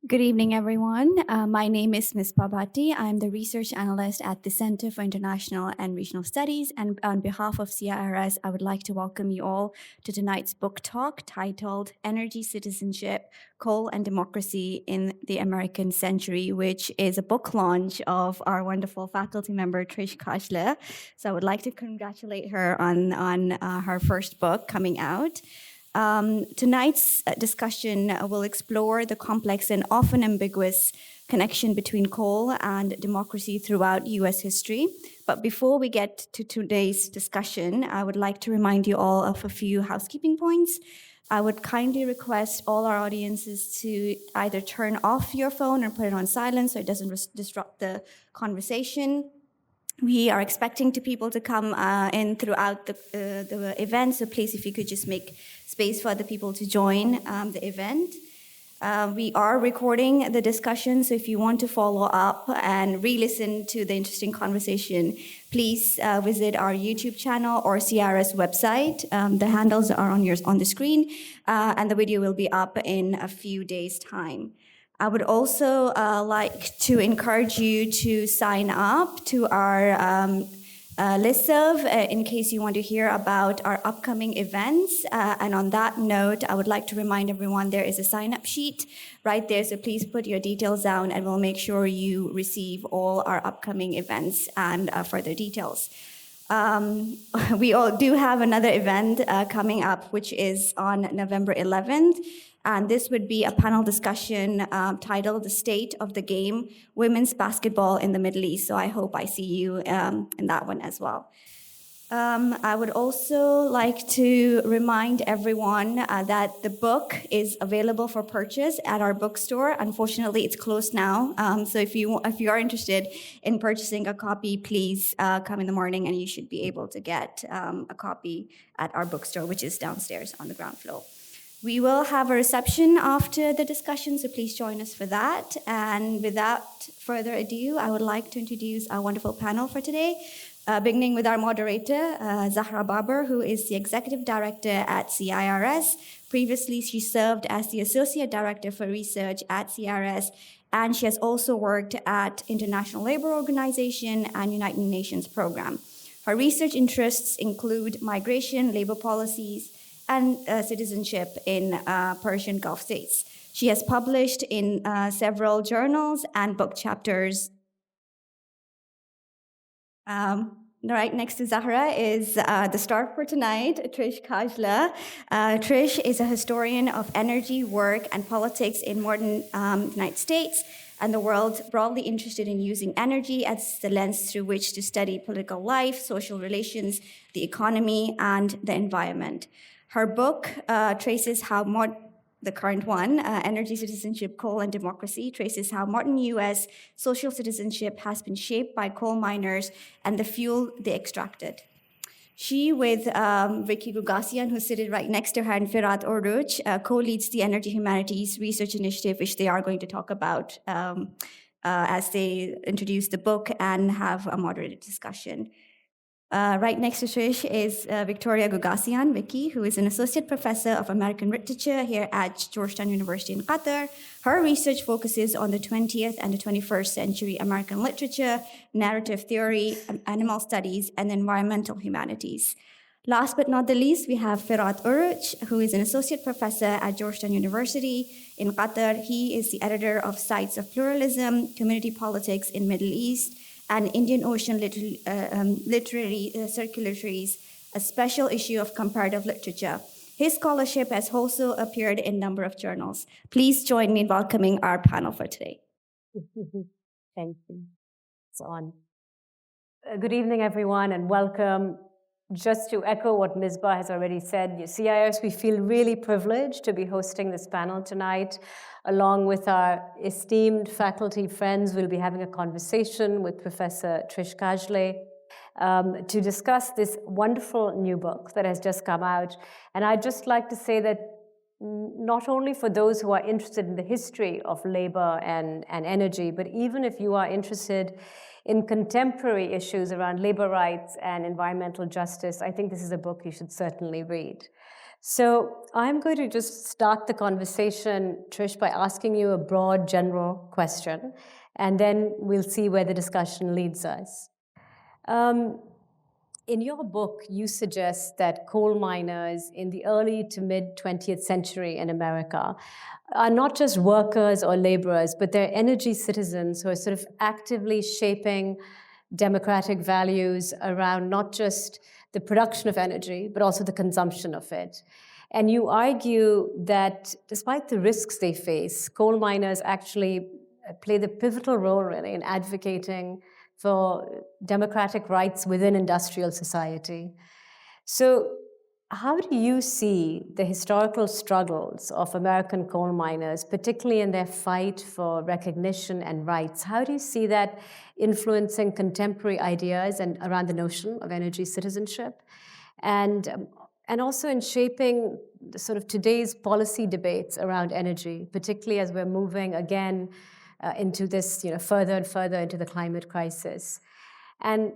Good evening, everyone. My name is Ms. Pabati. I'm the research analyst at the Center for International and Regional Studies. And on behalf of CIRS, I would like to welcome you all to tonight's book talk titled Energy, Citizenship, Coal and Democracy in the American Century, which is a book launch of our wonderful faculty member, Trish Kahle. So I would like to congratulate her on her first book coming out. Tonight's discussion will explore the complex and often ambiguous connection between coal and democracy throughout US history. But before we get to today's discussion, I would like to remind you all of a few housekeeping points. I would kindly request all our audiences to either turn off your phone or put it on silent so it doesn't disrupt the conversation. We are expecting people to come in throughout the event, so please, if you could just make space for other people to join the event. We are recording the discussion, so if you want to follow up and re-listen to the interesting conversation, please visit our YouTube channel or CIRS website. The handles are on the screen, and the video will be up in a few days' time. I would also like to encourage you to sign up to our listserv in case you want to hear about our upcoming events. And on that note, I would like to remind everyone there is a sign-up sheet right there, so please put your details down and we'll make sure you receive all our upcoming events and further details. We all do have another event coming up, which is on November 11th. And this would be a panel discussion titled The State of the Game, Women's Basketball in the Middle East. So I hope I see you in that one as well. I would also like to remind everyone that the book is available for purchase at our bookstore. Unfortunately, it's closed now. So if you are interested in purchasing a copy, please come in the morning and you should be able to get a copy at our bookstore, which is downstairs on the ground floor. We will have a reception after the discussion, so please join us for that. And without further ado, I would like to introduce our wonderful panel for today, beginning with our moderator, Zahra Babar, who is the Executive Director at CIRS. Previously, she served as the Associate Director for Research at CIRS, and she has also worked at International Labour Organization and United Nations Program. Her research interests include migration, labor policies, and citizenship in Persian Gulf states. She has published in several journals and book chapters. Right next to Zahra is the star for tonight, Trish Kahle. Trish is a historian of energy, work, and politics in modern United States and the world, broadly interested in using energy as the lens through which to study political life, social relations, the economy, and the environment. Her book traces how the current one, Energy, Citizenship, Coal and Democracy, traces how modern US social citizenship has been shaped by coal miners and the fuel they extracted. She, with Vicky Googasian, who's seated right next to her, and Firat Oruc, co-leads the Energy Humanities Research Initiative, which they are going to talk about as they introduce the book and have a moderated discussion. Right next to Trish is Victoria Googasian, Vicky, who is an associate professor of American literature here at Georgetown University in Qatar. Her research focuses on the 20th and the 21st century American literature, narrative theory, animal studies, and environmental humanities. Last but not the least, we have Firat Oruc, who is an associate professor at Georgetown University in Qatar. He is the editor of Sites of Pluralism, Community Politics in Middle East, and Indian Ocean Literary Circulatories, a special issue of comparative literature. His scholarship has also appeared in a number of journals. Please join me in welcoming our panel for today. Thank you. It's on. Good evening, everyone, and welcome. Just to echo what Misbah has already said, CIRS, we feel really privileged to be hosting this panel tonight. Along with our esteemed faculty friends, we'll be having a conversation with Professor Trish Kahle to discuss this wonderful new book that has just come out. And I'd just like to say that not only for those who are interested in the history of labor and energy, but even if you are interested in contemporary issues around labor rights and environmental justice, I think this is a book you should certainly read. So I'm going to just start the conversation, Trish, by asking you a broad general question, and then we'll see where the discussion leads us. In your book, you suggest that coal miners in the early to mid 20th century in America are not just workers or laborers, but they're energy citizens who are sort of actively shaping democratic values around not just the production of energy, but also the consumption of it. And you argue that despite the risks they face, coal miners actually play the pivotal role, really, in advocating for democratic rights within industrial society. So, how do you see the historical struggles of American coal miners, particularly in their fight for recognition and rights? How do you see that influencing contemporary ideas and around the notion of energy citizenship? And also in shaping the sort of today's policy debates around energy, particularly as we're moving again into this, further and further into the climate crisis. And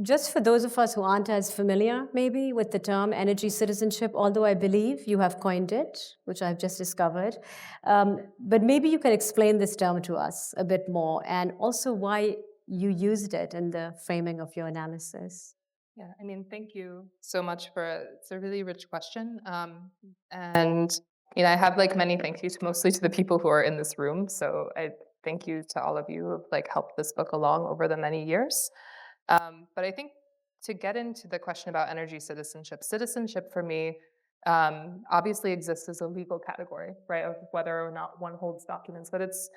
just for those of us who aren't as familiar, maybe, with the term energy citizenship, although I believe you have coined it, which I've just discovered, but maybe you can explain this term to us a bit more, and also why you used it in the framing of your analysis. Yeah, I mean, thank you so much it's a really rich question. And, I have many thank yous mostly to the people who are in this room. So I thank you to all of you who have helped this book along over the many years. But I think to get into the question about energy citizenship for me obviously exists as a legal category, right, of whether or not one holds documents. But it's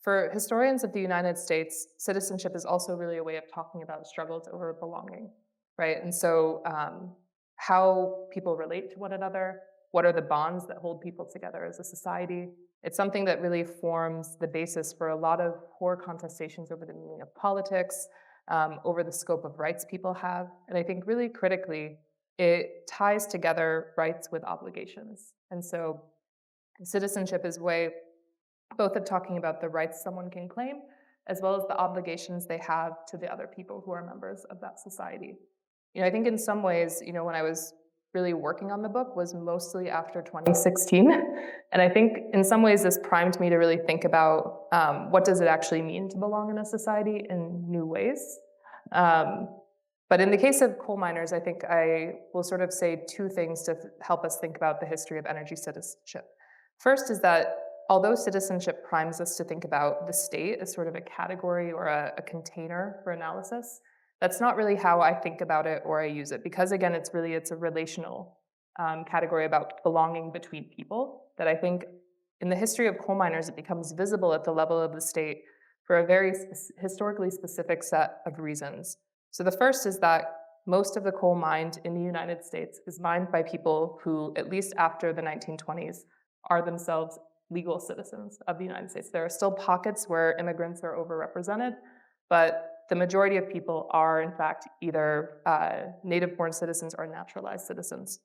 for historians of the United States, citizenship is also really a way of talking about struggles over belonging, right? And so how people relate to one another, what are the bonds that hold people together as a society? It's something that really forms the basis for a lot of core contestations over the meaning of politics, over the scope of rights people have. And I think really critically, it ties together rights with obligations. And so citizenship is a way both of talking about the rights someone can claim, as well as the obligations they have to the other people who are members of that society. I think in some ways, when I was really working on the book was mostly after 2016. And I think in some ways this primed me to really think about what does it actually mean to belong in a society in new ways. But in the case of coal miners, I think I will sort of say two things to help us think about the history of energy citizenship. First is that although citizenship primes us to think about the state as sort of a category or a container for analysis, that's not really how I think about it or I use it, because again, it's a relational category about belonging between people that I think in the history of coal miners, it becomes visible at the level of the state for a very historically specific set of reasons. So the first is that most of the coal mined in the United States is mined by people who, at least after the 1920s, are themselves legal citizens of the United States. There are still pockets where immigrants are overrepresented, but the majority of people are, in fact, either native-born citizens or naturalized citizens.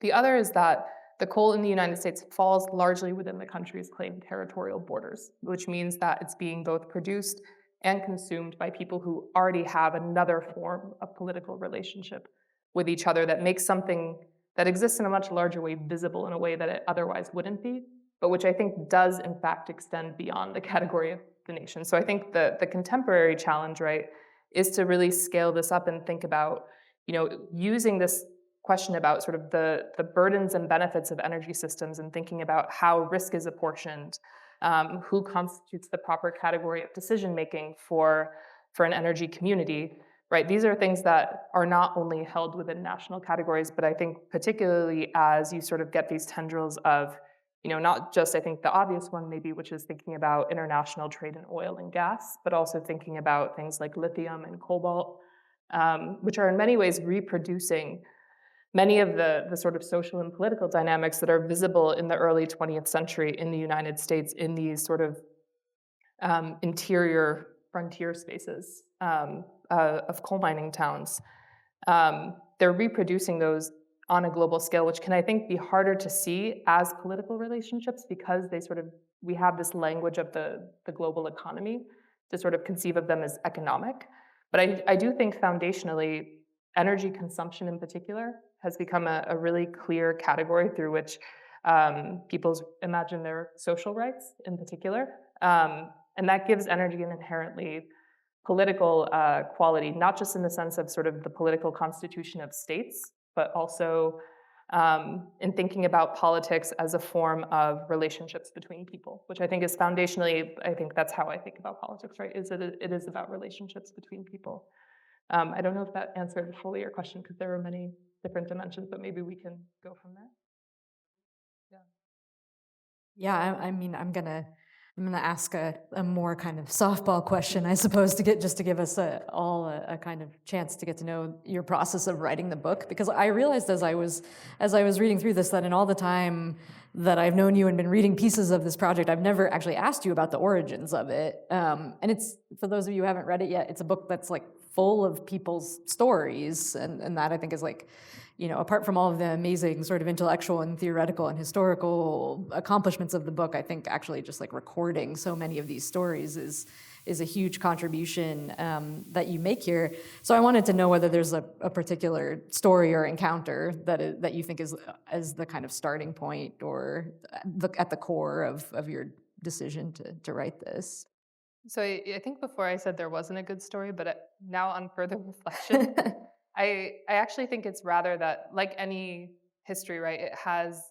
The other is that the coal in the United States falls largely within the country's claimed territorial borders, which means that it's being both produced and consumed by people who already have another form of political relationship with each other that makes something that exists in a much larger way visible in a way that it otherwise wouldn't be, but which I think does, in fact, extend beyond the category of the nation. So I think the contemporary challenge, right, is to really scale this up and think about, using this question about sort of the burdens and benefits of energy systems and thinking about how risk is apportioned, who constitutes the proper category of decision-making for an energy community, right? These are things that are not only held within national categories, but I think particularly as you sort of get these tendrils of, not just, I think, the obvious one maybe, which is thinking about international trade in oil and gas, but also thinking about things like lithium and cobalt, which are in many ways reproducing many of the sort of social and political dynamics that are visible in the early 20th century in the United States in these sort of interior frontier spaces of coal mining towns. They're reproducing those on a global scale, which can, I think, be harder to see as political relationships because we have this language of the global economy to sort of conceive of them as economic. But I do think foundationally, energy consumption in particular has become a really clear category through which people imagine their social rights in particular. And that gives energy an inherently political quality, not just in the sense of sort of the political constitution of states, but also in thinking about politics as a form of relationships between people, which I think is foundationally, I think that's how I think about politics, right? It is about relationships between people. I don't know if that answered fully your question because there were many different dimensions, but maybe we can go from there. Yeah, I mean, I'm gonna ask a more kind of softball question, I suppose, to give us all a kind of chance to get to know your process of writing the book. Because I realized as I was reading through this that in all the time that I've known you and been reading pieces of this project, I've never actually asked you about the origins of it. And it's, for those of you who haven't read it yet, it's a book that's like full of people's stories, and that I think is like, you know, apart from all of the amazing sort of intellectual and theoretical and historical accomplishments of the book, I think actually just like recording so many of these stories is a huge contribution that you make here. So I wanted to know whether there's a particular story or encounter that you think is as the kind of starting point or at the core of your decision to write this. So I think before I said there wasn't a good story, but now on further reflection, I actually think it's rather that, like any history, right, it has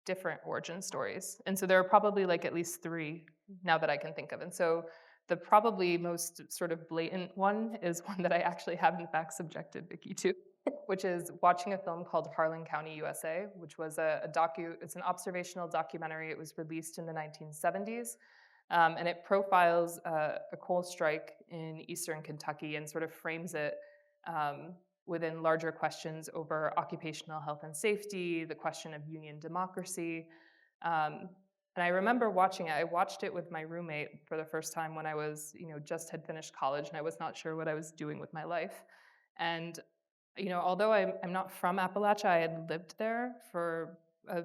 different origin stories. And so there are probably like at least three now that I can think of. And so the probably most sort of blatant one is one that I actually have in fact subjected Vicky to, which is watching a film called Harlan County, USA, which was it's an observational documentary. It was released in the 1970s. And it profiles a coal strike in eastern Kentucky and sort of frames it within larger questions over occupational health and safety, the question of union democracy. And I remember watching it. I watched it with my roommate for the first time when I was, just had finished college and I was not sure what I was doing with my life. And, although I'm not from Appalachia, I had lived there for a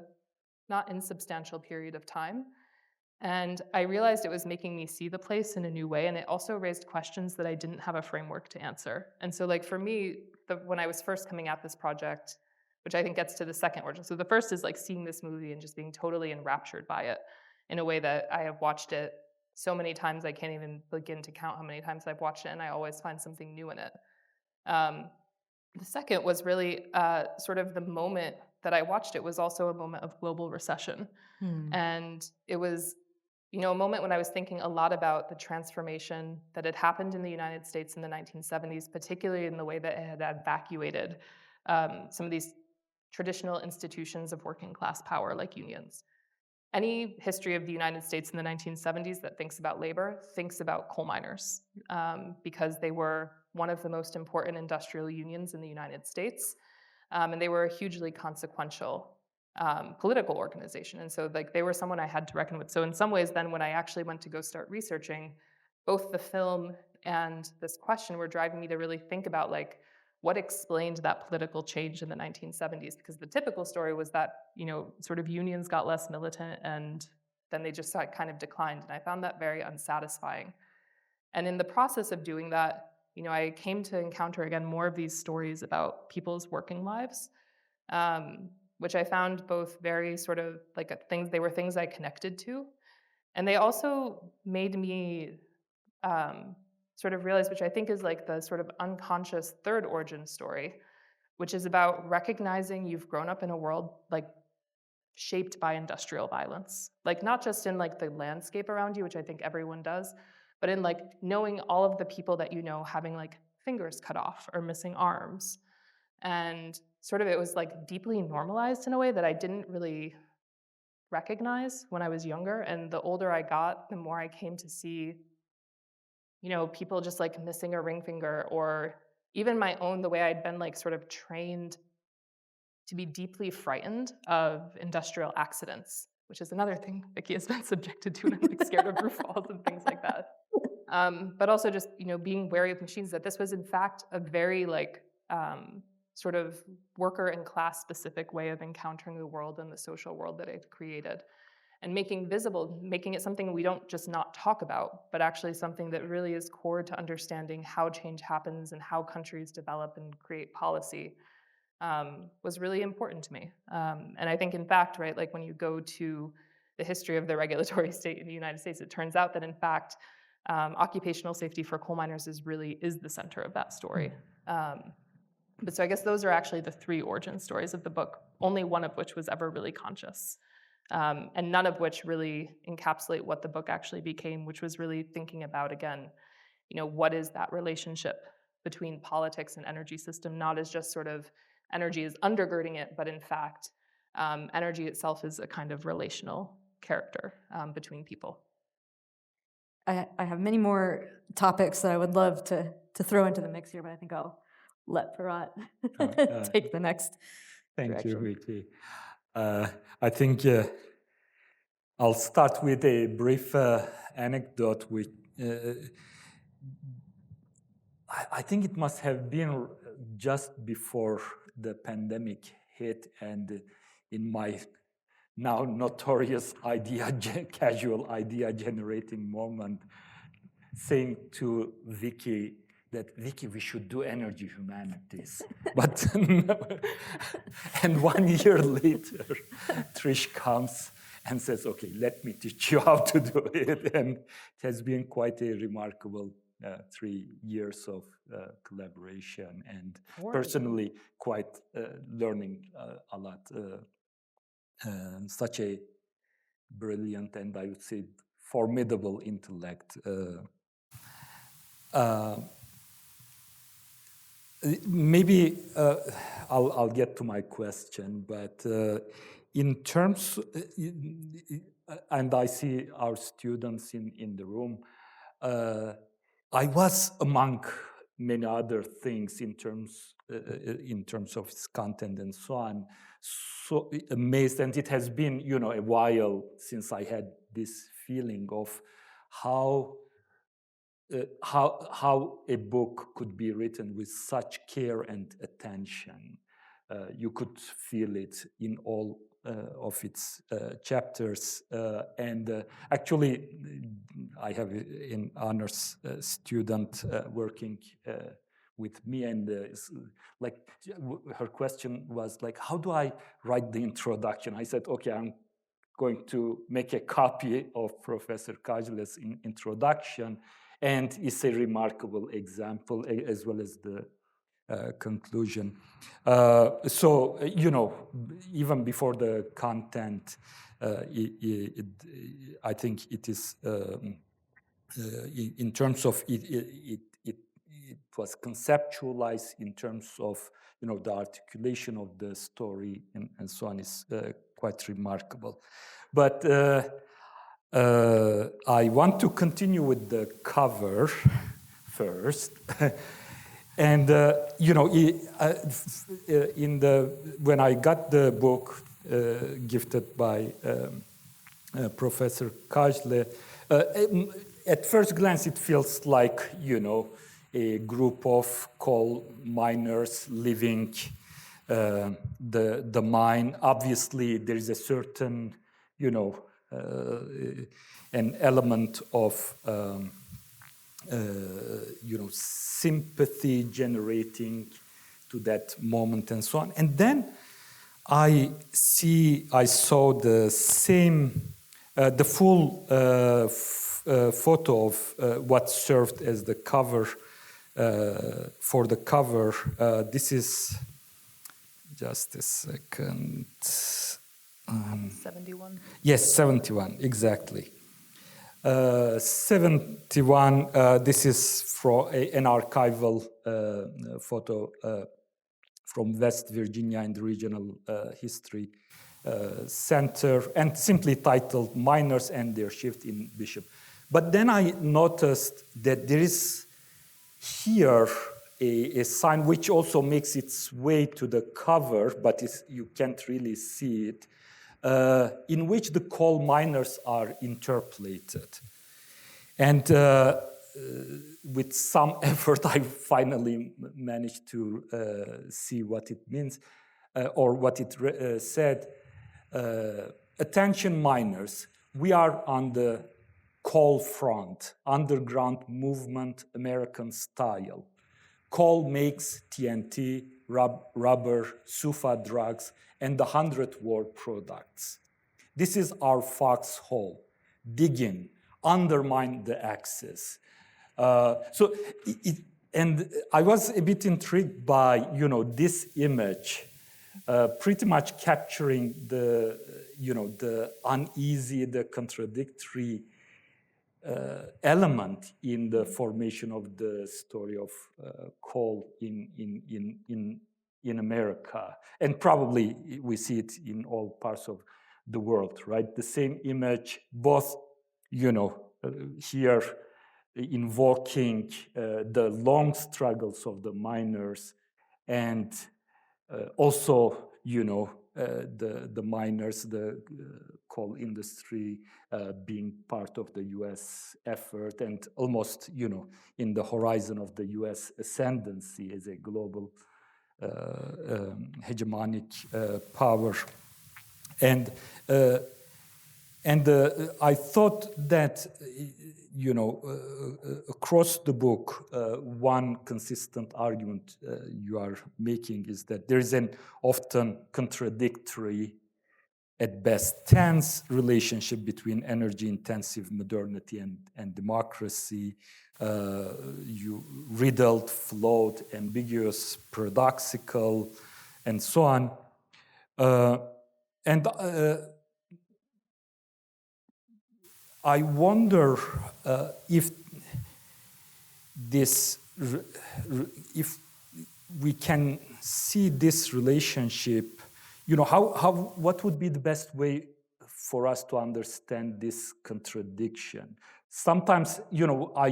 not insubstantial period of time. And I realized it was making me see the place in a new way, and it also raised questions that I didn't have a framework to answer. And so, like, for me, when I was first coming at this project, which I think gets to the second origin. So the first is like seeing this movie and just being totally enraptured by it in a way that I have watched it so many times I can't even begin to count how many times I've watched it, and I always find something new in it. The second was really sort of the moment that I watched it was also a moment of global recession. And it was a moment when I was thinking a lot about the transformation that had happened in the United States in the 1970s, particularly in the way that it had evacuated some of these traditional institutions of working class power like unions. Any history of the United States in the 1970s that thinks about labor thinks about coal miners because they were one of the most important industrial unions in the United States, and they were a hugely consequential political organization. And so like they were someone I had to reckon with. So in some ways then when I actually went to go start researching, both the film and this question were driving me to really think about like what explained that political change in the 1970s, because the typical story was that, sort of unions got less militant and then they just kind of declined. And I found that very unsatisfying. And in the process of doing that, I came to encounter again more of these stories about people's working lives, which I found both very sort of like they were things I connected to. And they also made me sort of realize, which I think is like the sort of unconscious third origin story, which is about recognizing you've grown up in a world like shaped by industrial violence. Like not just in like the landscape around you, which I think everyone does, but in like knowing all of the people that you know having like fingers cut off or missing arms. And sort of it was like deeply normalized in a way that I didn't really recognize when I was younger. And the older I got, the more I came to see, people just like missing a ring finger, or even my own, the way I'd been like sort of trained to be deeply frightened of industrial accidents, which is another thing Vicky has been subjected to, and I'm like scared of roof falls and things like that. But also just, being wary of machines, that this was in fact a very like sort of worker and class specific way of encountering the world and the social world that I've created. and making visible, making it something we don't just not talk about, but actually something that really is core to understanding how change happens and how countries develop and create policy, was really important to me. And I think, in fact, right, like when you go to the history of the regulatory state in the United States, it turns out that, in fact, occupational safety for coal miners is the center of that story. But so I guess those are actually the three origin stories of the book, only one of which was ever really conscious. And none of which really encapsulate what the book actually became, which was really thinking about, again, what is that relationship between politics and energy system, not as just sort of energy is undergirding it, but in fact, energy itself is a kind of relational character between people. I have many more topics that I would love to throw into the mix here, but I think I'll let Firat take the next Thank direction. you, Vicky. I think I'll start with a brief anecdote. I think it must have been just before the pandemic hit, and in my now notorious casual idea generating moment, saying to Vicky that, Vicky, we should do energy humanities. But and 1 year later, Trish comes and says, okay, let me teach you how to do it. And it has been quite a remarkable 3 years of collaboration, and personally quite learning a lot. Such a brilliant and, I would say, formidable intellect. Maybe I'll get to my question, but in terms, and I see our students in the room, I was, among many other things in terms of its content and so on, so amazed, and it has been, a while since I had this feeling of how a book could be written with such care and attention. You could feel it in all of its chapters. And actually, I have an honors student working with me, and like her question was like, how do I write the introduction? I said, okay, I'm going to make a copy of Professor Kahle's introduction, and it's a remarkable example, as well as the conclusion. So, even before the content, I think it is, in terms of it was conceptualized in terms of, the articulation of the story and so on is quite remarkable. But I want to continue with the cover first. And when I got the book gifted by Professor Kahle, at first glance it feels like a group of coal miners leaving the mine. Obviously, there is a certain an element of sympathy generating to that moment and so on. And then I saw the same, the full photo of what served as the cover for the cover. This is, just a second. 71. Yes, 71, exactly. 71, this is from an archival photo from West Virginia in the Regional History Center, and simply titled Miners and Their Shift in Bishop. But then I noticed that there is here a sign which also makes its way to the cover, but you can't really see it, in which the coal miners are interpolated. And with some effort, I finally managed to see what it means, or what it said. attention miners, we are on the coal front, underground movement, American style. Coal makes TNT, rubber, SUFA drugs, and the 100 war products. This is our foxhole. Dig in, undermine the axis. And I was a bit intrigued by, this image, pretty much capturing the, the uneasy, the contradictory element in the formation of the story of coal in America, and probably we see it in all parts of the world, right? The same image, both, here invoking the long struggles of the miners, and also, the miners, the coal industry being part of the U.S. effort, and almost, in the horizon of the U.S. ascendancy as a global hegemonic power. And I thought that, across the book, one consistent argument you are making is that there is an often contradictory, at best tense, relationship between energy-intensive modernity and democracy, riddled, flawed, ambiguous, paradoxical, and so on. I wonder if we can see this relationship, what would be the best way for us to understand this contradiction? Sometimes, I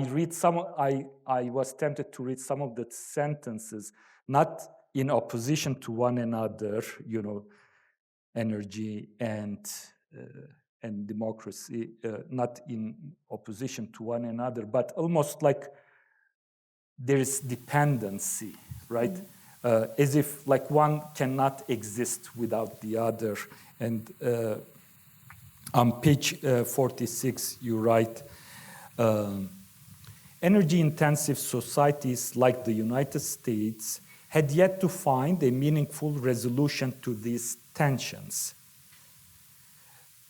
was tempted to read some of the sentences, not in opposition to one another, energy and democracy, not in opposition to one another, but almost like there is dependency, right? As if like one cannot exist without the other. And on page 46, you write, energy-intensive societies like the United States had yet to find a meaningful resolution to these tensions.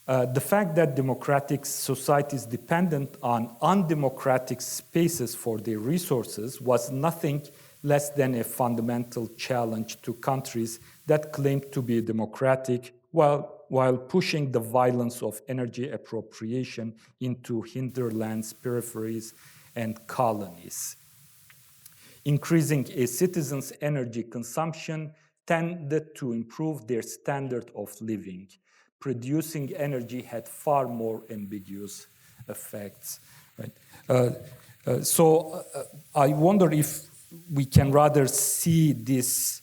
The fact that democratic societies dependent on undemocratic spaces for their resources was nothing less than a fundamental challenge to countries that claimed to be democratic while pushing the violence of energy appropriation into hinterlands, peripheries, and colonies. Increasing a citizen's energy consumption tended to improve their standard of living. Producing energy had far more ambiguous effects. Right? So I wonder if we can rather see this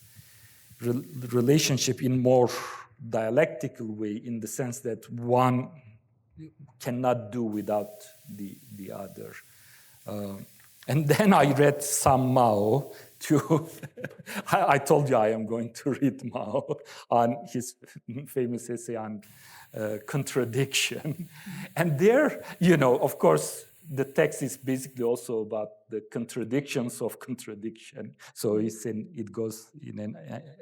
relationship in more dialectical way, in the sense that one cannot do without the other. And then I read some Mao too. I told you I am going to read Mao on his famous essay on contradiction. And there, of course, the text is basically also about the contradictions of contradiction. So it goes in an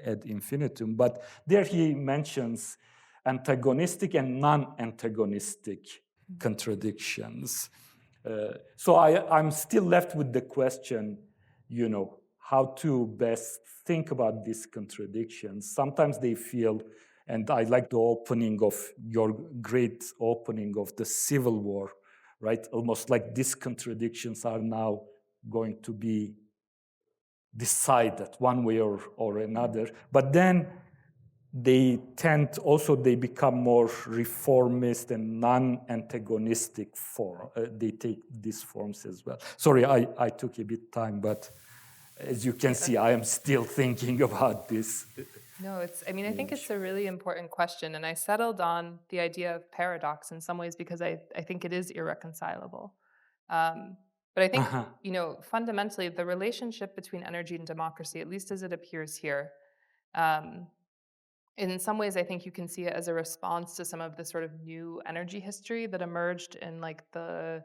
ad infinitum. But there he mentions antagonistic and non-antagonistic contradictions. So I'm still left with the question, how to best think about these contradictions. Sometimes they feel, and I like the opening of your great opening of the Civil War, right? Almost like these contradictions are now going to be decided one way or another. But then they become more reformist and non-antagonistic form. They take these forms as well. Sorry, I took a bit time, but as you can see, I am still thinking about this. No, I think it's a really important question, and I settled on the idea of paradox in some ways because I think it is irreconcilable. But I think, fundamentally, the relationship between energy and democracy, at least as it appears here, in some ways, I think you can see it as a response to some of the sort of new energy history that emerged in like the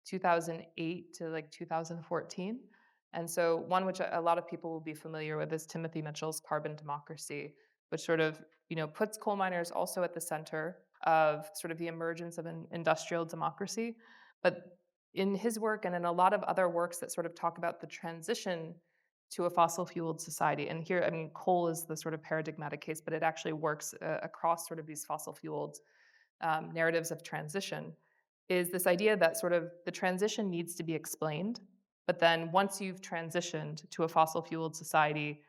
2008 to like 2014. And so one which a lot of people will be familiar with is Timothy Mitchell's Carbon Democracy, which sort of, puts coal miners also at the center of sort of the emergence of an industrial democracy. But in his work and in a lot of other works that sort of talk about the transition to a fossil fueled society, and here, I mean, coal is the sort of paradigmatic case, but it actually works across sort of these fossil fueled narratives of transition, is this idea that sort of the transition needs to be explained, but then once you've transitioned to a fossil fueled society,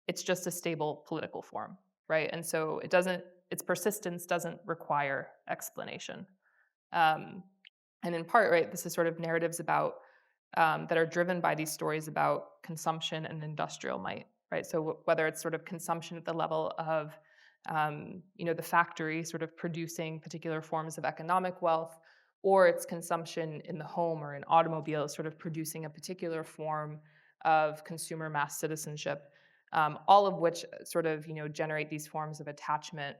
it's just a stable political form, right? And so its persistence doesn't require explanation. Um, and in part, right, this is sort of narratives about that are driven by these stories about consumption and industrial might, right? So whether it's sort of consumption at the level of, the factory sort of producing particular forms of economic wealth, or it's consumption in the home or in automobiles sort of producing a particular form of consumer mass citizenship, all of which sort of, generate these forms of attachment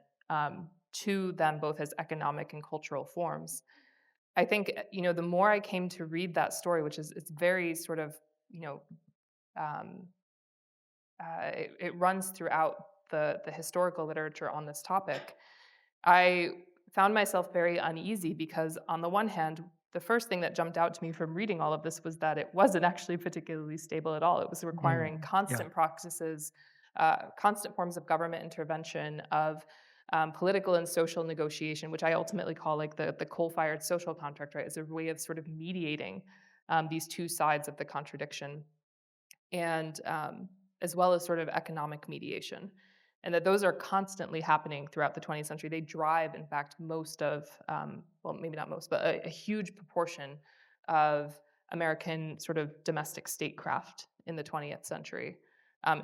to them both as economic and cultural forms. I think, the more I came to read that story, which is it's very sort of, you know, um, it runs throughout the historical literature on this topic. I found myself very uneasy because on the one hand, the first thing that jumped out to me from reading all of this was that it wasn't actually particularly stable at all. It was requiring constant practices, constant forms of government intervention, of political and social negotiation, which I ultimately call like the coal-fired social contract, right, as a way of sort of mediating these two sides of the contradiction, and as well as sort of economic mediation. And that those are constantly happening throughout the 20th century. They drive, in fact, most of, well, maybe not most, but a huge proportion of American sort of domestic statecraft in the 20th century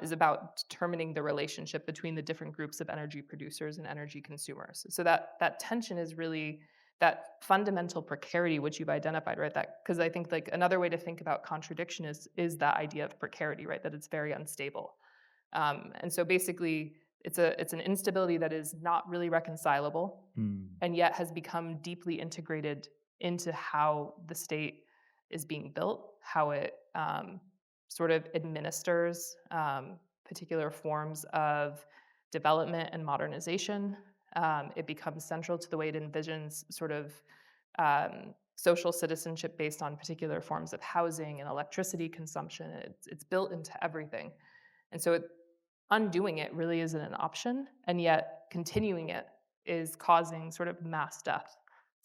is about determining the relationship between the different groups of energy producers and energy consumers. So that tension is really that fundamental precarity which you've identified, right? That, because I think like another way to think about contradiction is that idea of precarity, right? That it's very unstable. And so basically it's an instability that is not really reconcilable and yet has become deeply integrated into how the state is being built, how it sort of administers particular forms of development and modernization. It becomes central to the way it envisions sort of social citizenship based on particular forms of housing and electricity consumption. It's built into everything. And so undoing it really isn't an option, and yet continuing it is causing sort of mass death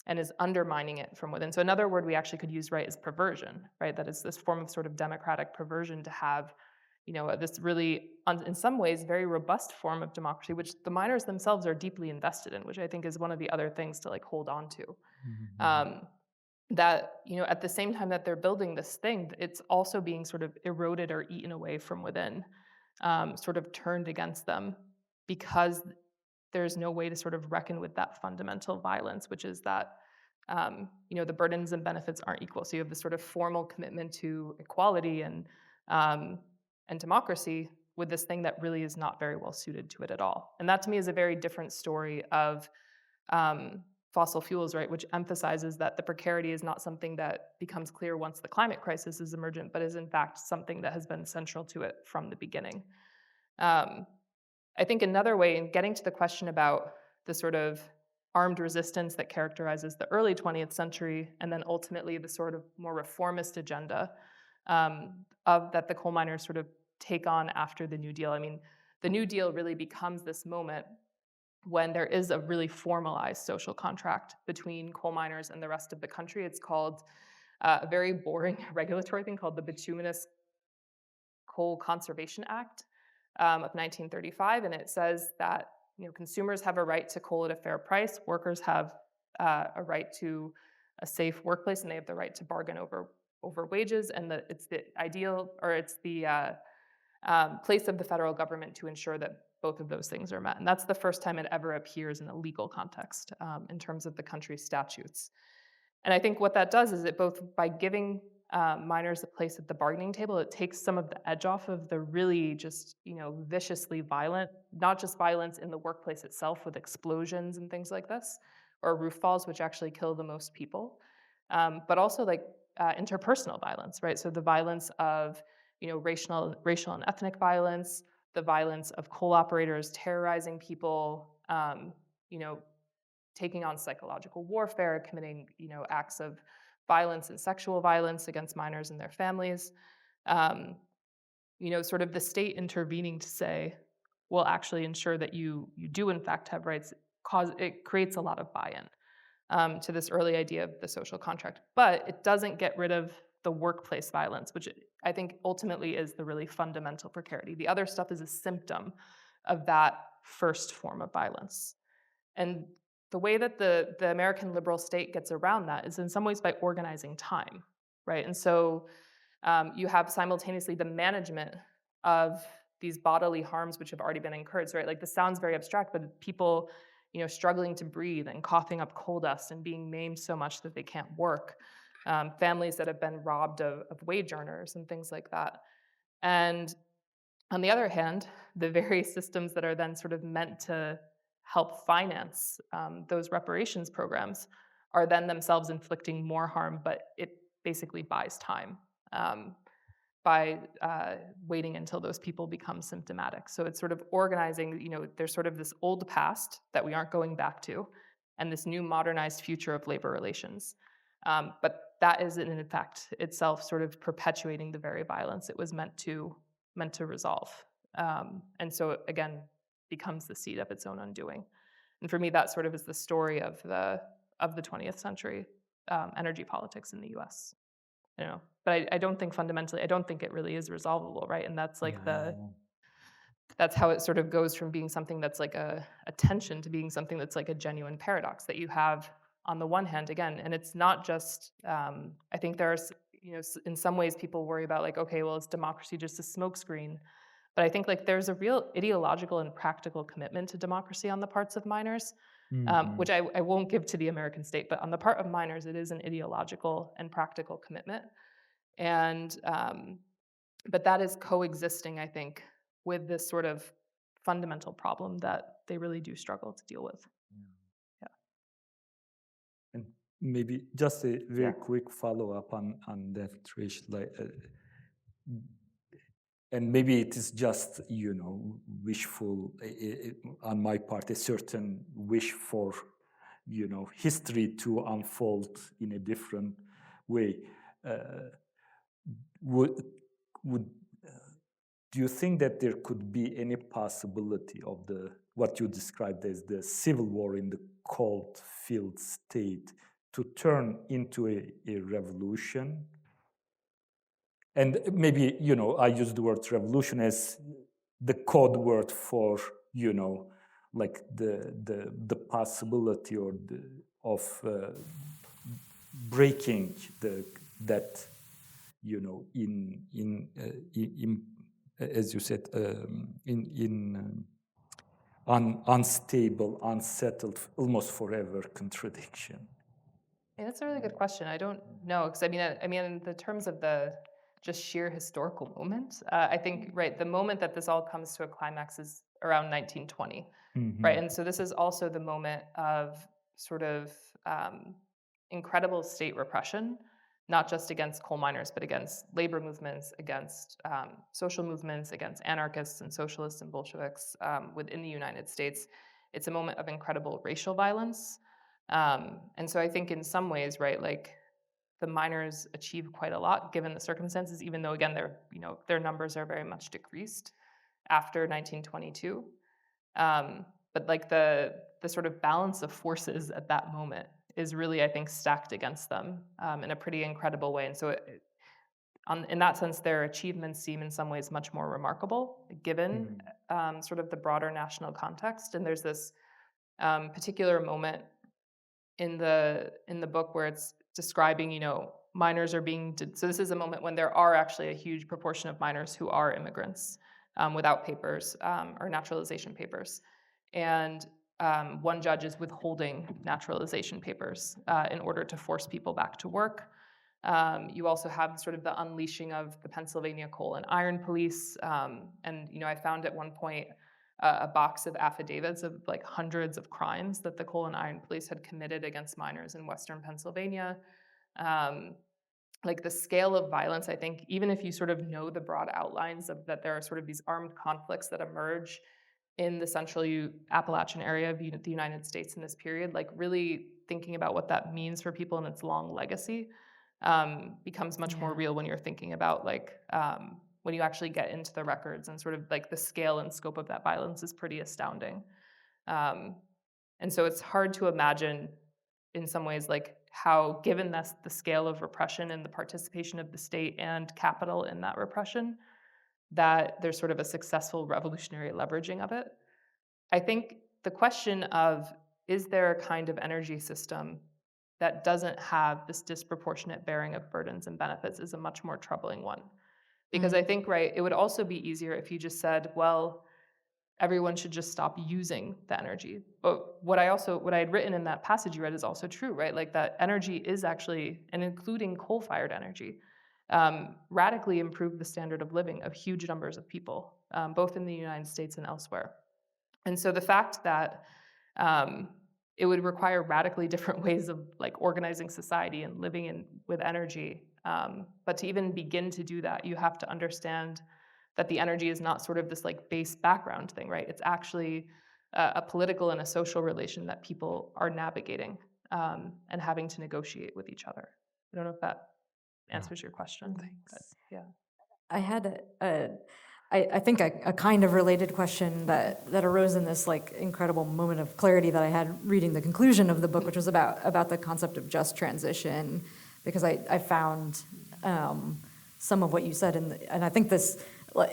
and is undermining it from within. So another word we actually could use, right, is perversion, right? That is this form of sort of democratic perversion to have, this really, in some ways, very robust form of democracy, which the miners themselves are deeply invested in, which I think is one of the other things to like hold on to. That, at the same time that they're building this thing, it's also being sort of eroded or eaten away from within, sort of turned against them, because there's no way to sort of reckon with that fundamental violence, which is that, the burdens and benefits aren't equal. So you have this sort of formal commitment to equality and democracy with this thing that really is not very well suited to it at all. And that to me is a very different story of fossil fuels, right, which emphasizes that the precarity is not something that becomes clear once the climate crisis is emergent, but is in fact something that has been central to it from the beginning. I think another way, in getting to the question about the sort of armed resistance that characterizes the early 20th century, and then ultimately the sort of more reformist agenda that the coal miners sort of take on after the New Deal. I mean, the New Deal really becomes this moment when there is a really formalized social contract between coal miners and the rest of the country. It's called a very boring regulatory thing called the Bituminous Coal Conservation Act of 1935, and it says that consumers have a right to coal at a fair price, workers have a right to a safe workplace, and they have the right to bargain over wages, and it's the ideal, or it's the place of the federal government to ensure that both of those things are met. And that's the first time it ever appears in a legal context in terms of the country's statutes. And I think what that does is it both, by giving minors a place at the bargaining table. It takes some of the edge off of the really just, viciously violent, not just violence in the workplace itself with explosions and things like this, or roof falls, which actually kill the most people, but also like interpersonal violence, right? So the violence of, racial and ethnic violence, the violence of coal operators terrorizing people, taking on psychological warfare, committing, acts of violence and sexual violence against minors and their families. Sort of the state intervening to say, will actually ensure that you do in fact have rights. It creates a lot of buy-in to this early idea of the social contract, but it doesn't get rid of the workplace violence, which I think ultimately is the really fundamental precarity. The other stuff is a symptom of that first form of violence. And the way that the American liberal state gets around that is in some ways by organizing time, right? And so you have simultaneously the management of these bodily harms which have already been incurred, right? Like this sounds very abstract, but people, struggling to breathe and coughing up coal dust and being maimed so much that they can't work, families that have been robbed of wage earners and things like that. And on the other hand, the very systems that are then sort of meant to help finance those reparations programs are then themselves inflicting more harm, but it basically buys time by waiting until those people become symptomatic. So it's sort of organizing, there's sort of this old past that we aren't going back to, and this new modernized future of labor relations. But that is in fact itself sort of perpetuating the very violence it was meant to resolve. And so again, becomes the seed of its own undoing. And for me, that sort of is the story of the 20th century energy politics in the US. But I don't think fundamentally, I don't think it really is resolvable, right? And that's like that's how it sort of goes from being something that's like a tension to being something that's like a genuine paradox that you have on the one hand, again, and it's not just, I think there's, in some ways people worry about like, okay, well, is democracy just a smokescreen? But I think like there's a real ideological and practical commitment to democracy on the parts of minors, which I won't give to the American state, but on the part of minors, it is an ideological and practical commitment. And, but that is coexisting, I think, with this sort of fundamental problem that they really do struggle to deal with. Yeah. And maybe just a very quick follow-up on that, Trish. And maybe it is just, wishful on my part, a certain wish for, history to unfold in a different way. Do you think that there could be any possibility of what you described as the civil war in the cold field state to turn into a revolution? And maybe, I use the word revolution as the code word for, like the possibility of breaking that, in as you said, in unstable, unsettled, almost forever contradiction. Yeah, that's a really good question. I don't know, because I mean, in the terms of the just sheer historical moment, I think, right, the moment that this all comes to a climax is around 1920, right? And so this is also the moment of sort of incredible state repression, not just against coal miners, but against labor movements, against social movements, against anarchists and socialists and Bolsheviks within the United States. It's a moment of incredible racial violence. And so I think in some ways, right, like the miners achieve quite a lot given the circumstances, even though again, their numbers are very much decreased after 1922. But like the sort of balance of forces at that moment is really, I think, stacked against them in a pretty incredible way. And so in that sense, their achievements seem in some ways much more remarkable given sort of the broader national context. And there's this particular moment in the book where it's describing, miners are being, so this is a moment when there are actually a huge proportion of miners who are immigrants without papers or naturalization papers. And one judge is withholding naturalization papers in order to force people back to work. You also have sort of the unleashing of the Pennsylvania Coal and Iron Police. And, I found at one point a box of affidavits of like hundreds of crimes that the Coal and Iron Police had committed against miners in Western Pennsylvania. Like the scale of violence, I think, even if you sort of know the broad outlines of that there are sort of these armed conflicts that emerge in the central Appalachian area of the United States in this period, like really thinking about what that means for people and its long legacy becomes much more real when you're thinking about like when you actually get into the records, and sort of like the scale and scope of that violence is pretty astounding. And so it's hard to imagine in some ways like how, given that's the scale of repression and the participation of the state and capital in that repression, that there's sort of a successful revolutionary leveraging of it. I think the question of, is there a kind of energy system that doesn't have this disproportionate bearing of burdens and benefits is a much more troubling one. Because I think, right, it would also be easier if you just said, well, everyone should just stop using the energy. But what I had written in that passage you read is also true, right? Like that energy is actually, and including coal-fired energy, radically improved the standard of living of huge numbers of people, both in the United States and elsewhere. And so the fact that it would require radically different ways of like organizing society and living with energy, but to even begin to do that, you have to understand that the energy is not sort of this like base background thing, right? It's actually a political and a social relation that people are navigating and having to negotiate with each other. I don't know if that answers your question. But yeah. I had I think a kind of related question that arose in this like incredible moment of clarity that I had reading the conclusion of the book, which was about the concept of just transition, because I found some of what you said, and I think this,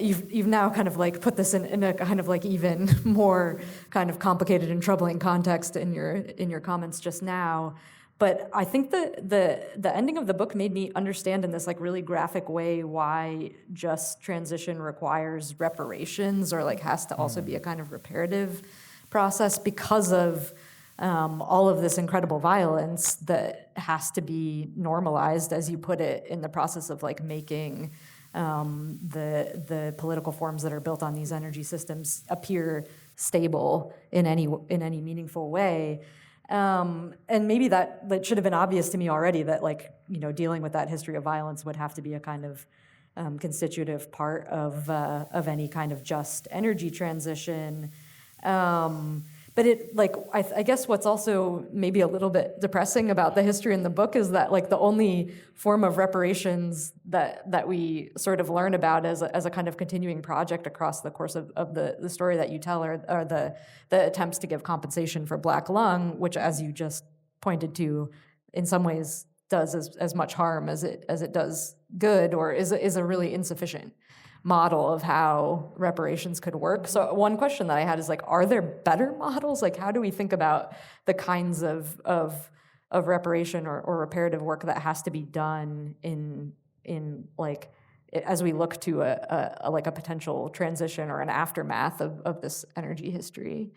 you've now kind of like put this in a kind of like even more kind of complicated and troubling context in your comments just now. But I think the ending of the book made me understand in this like really graphic way why just transition requires reparations, or like has to also be a kind of reparative process, because of all of this incredible violence that has to be normalized, as you put it, in the process of like making the political forms that are built on these energy systems appear stable in any meaningful way. And maybe that should have been obvious to me already, that like, dealing with that history of violence would have to be a kind of constitutive part of any kind of just energy transition. But it, like, I guess what's also maybe a little bit depressing about the history in the book is that like the only form of reparations that we sort of learn about as a kind of continuing project across the course of the story that you tell are the attempts to give compensation for black lung, which, as you just pointed to, in some ways does as much harm as it does good, or is a really insufficient model of how reparations could work. So one question that I had is like, are there better models? Like, how do we think about the kinds of reparation or reparative work that has to be done in like, as we look to a potential transition or an aftermath of this energy history?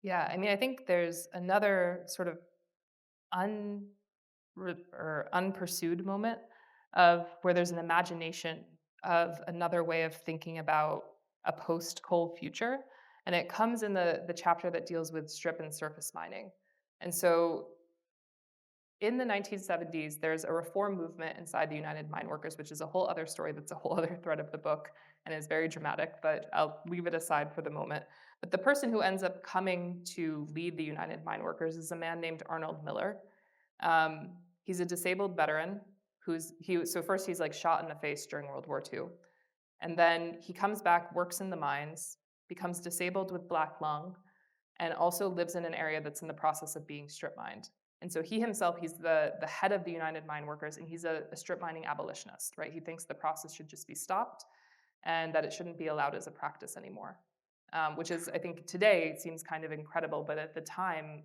Yeah, I mean, I think there's another sort of unpursued moment of where there's an imagination of another way of thinking about a post-coal future. And it comes in the chapter that deals with strip and surface mining. And so in the 1970s, there's a reform movement inside the United Mine Workers, which is a whole other story that's a whole other thread of the book and is very dramatic, but I'll leave it aside for the moment. But the person who ends up coming to lead the United Mine Workers is a man named Arnold Miller. He's a disabled veteran so first he's like shot in the face during World War II. And then he comes back, works in the mines, becomes disabled with black lung, and also lives in an area that's in the process of being strip mined. And so he himself, he's the head of the United Mine Workers, and he's a strip mining abolitionist, right? He thinks the process should just be stopped and that it shouldn't be allowed as a practice anymore. Which is, I think today seems kind of incredible, but at the time,